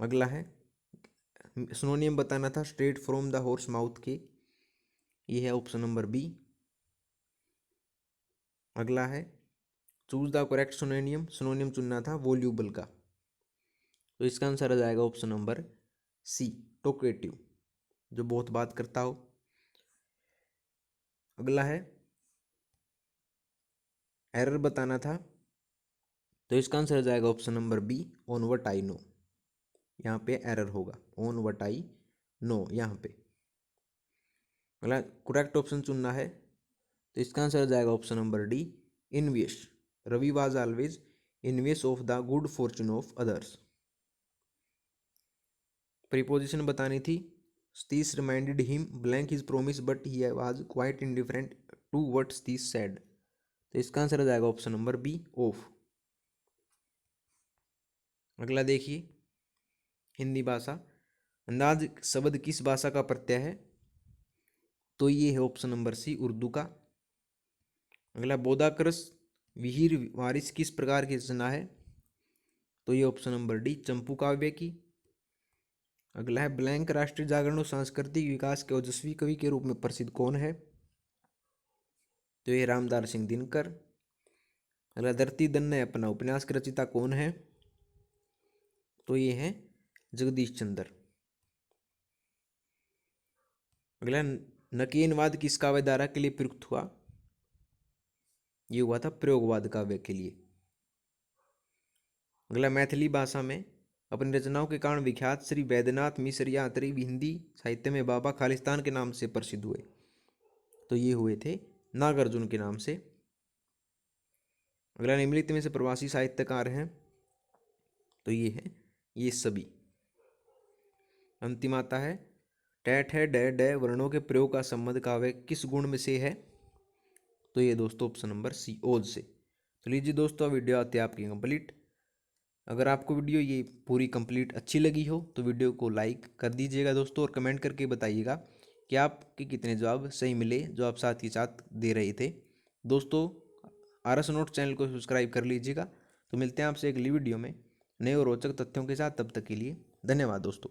अगला है, सिनोनियम बताना था straight from the horse mouth के, ये है ऑप्शन नंबर बी। अगला है, चूज द करेक्ट सिनोनियम, सिनोनियम चुनना था वॉल्यूबल का, तो इसका आंसर आ जाएगा ऑप्शन नंबर सी, टॉकेटिव, जो बहुत बात करता हो। अगला है, एरर बताना था, तो इसका आंसर आ जाएगा option number B, on what I know. यहाँ पे एरर होगा, ऑन व्हाट आई नो यहाँ पे। अगला करेक्ट ऑप्शन चुनना है, तो इसका आंसर आ जाएगा option number D, envious. Ravi was always envious of the good fortune of others. Preposition बतानी थी, Satish reminded him blank his promise but he was quite indifferent to what Satish said, तो इसका आंसर आ जाएगा ऑप्शन नंबर बी, ऑफ। अगला देखिए, हिंदी भाषा, अंदाज शब्द किस भाषा का प्रत्यय है? तो ये है ऑप्शन नंबर सी, उर्दू का। अगला, बोधाकृस विहीर वारिस किस प्रकार की रचना है? तो ये ऑप्शन नंबर डी, चंपू काव्य की। अगला है, ब्लैंक राष्ट्रीय जागरण और सांस्कृतिक विकास के ओजस्वी कवि के रूप में प्रसिद्ध कौन है? तो ये रामधारी सिंह दिनकर। अगला धरती दन्ने अपना उपन्यास के रचयिता कौन है? तो ये है जगदीश चंद्र। अगला नकीनवाद किस काव्य धारा के लिए प्रयुक्त हुआ? ये हुआ था प्रयोगवाद काव्य के लिए। अगला मैथिली भाषा में अपनी रचनाओं के कारण विख्यात श्री वैद्यनाथ मिश्र या अतरी हिंदी साहित्य में बाबा खालिस्तान के नाम से प्रसिद्ध हुए। तो ये हुए थे नागार्जुन के नाम से। अगला निम्नलिखित में से प्रवासी साहित्यकार हैं? तो ये है ये सभी। अंतिम आता है टैठ है डै डै वर्णों के प्रयोग का संबंध काव्य किस गुण में से है? तो ये दोस्तों ऑप्शन नंबर सी ओज से। तो लीजिए दोस्तों वीडियो आती है आपकी कंप्लीट। अगर आपको वीडियो ये पूरी कंप्लीट अच्छी लगी हो तो वीडियो को लाइक कर दीजिएगा दोस्तों, और कमेंट करके बताइएगा कि आपके कितने जवाब सही मिले जो आप साथ ही साथ दे रहे थे। दोस्तों आरएस नोट्स चैनल को सब्सक्राइब कर लीजिएगा। तो मिलते हैं आपसे अगली वीडियो में नए और रोचक तथ्यों के साथ। तब तक के लिए धन्यवाद दोस्तों।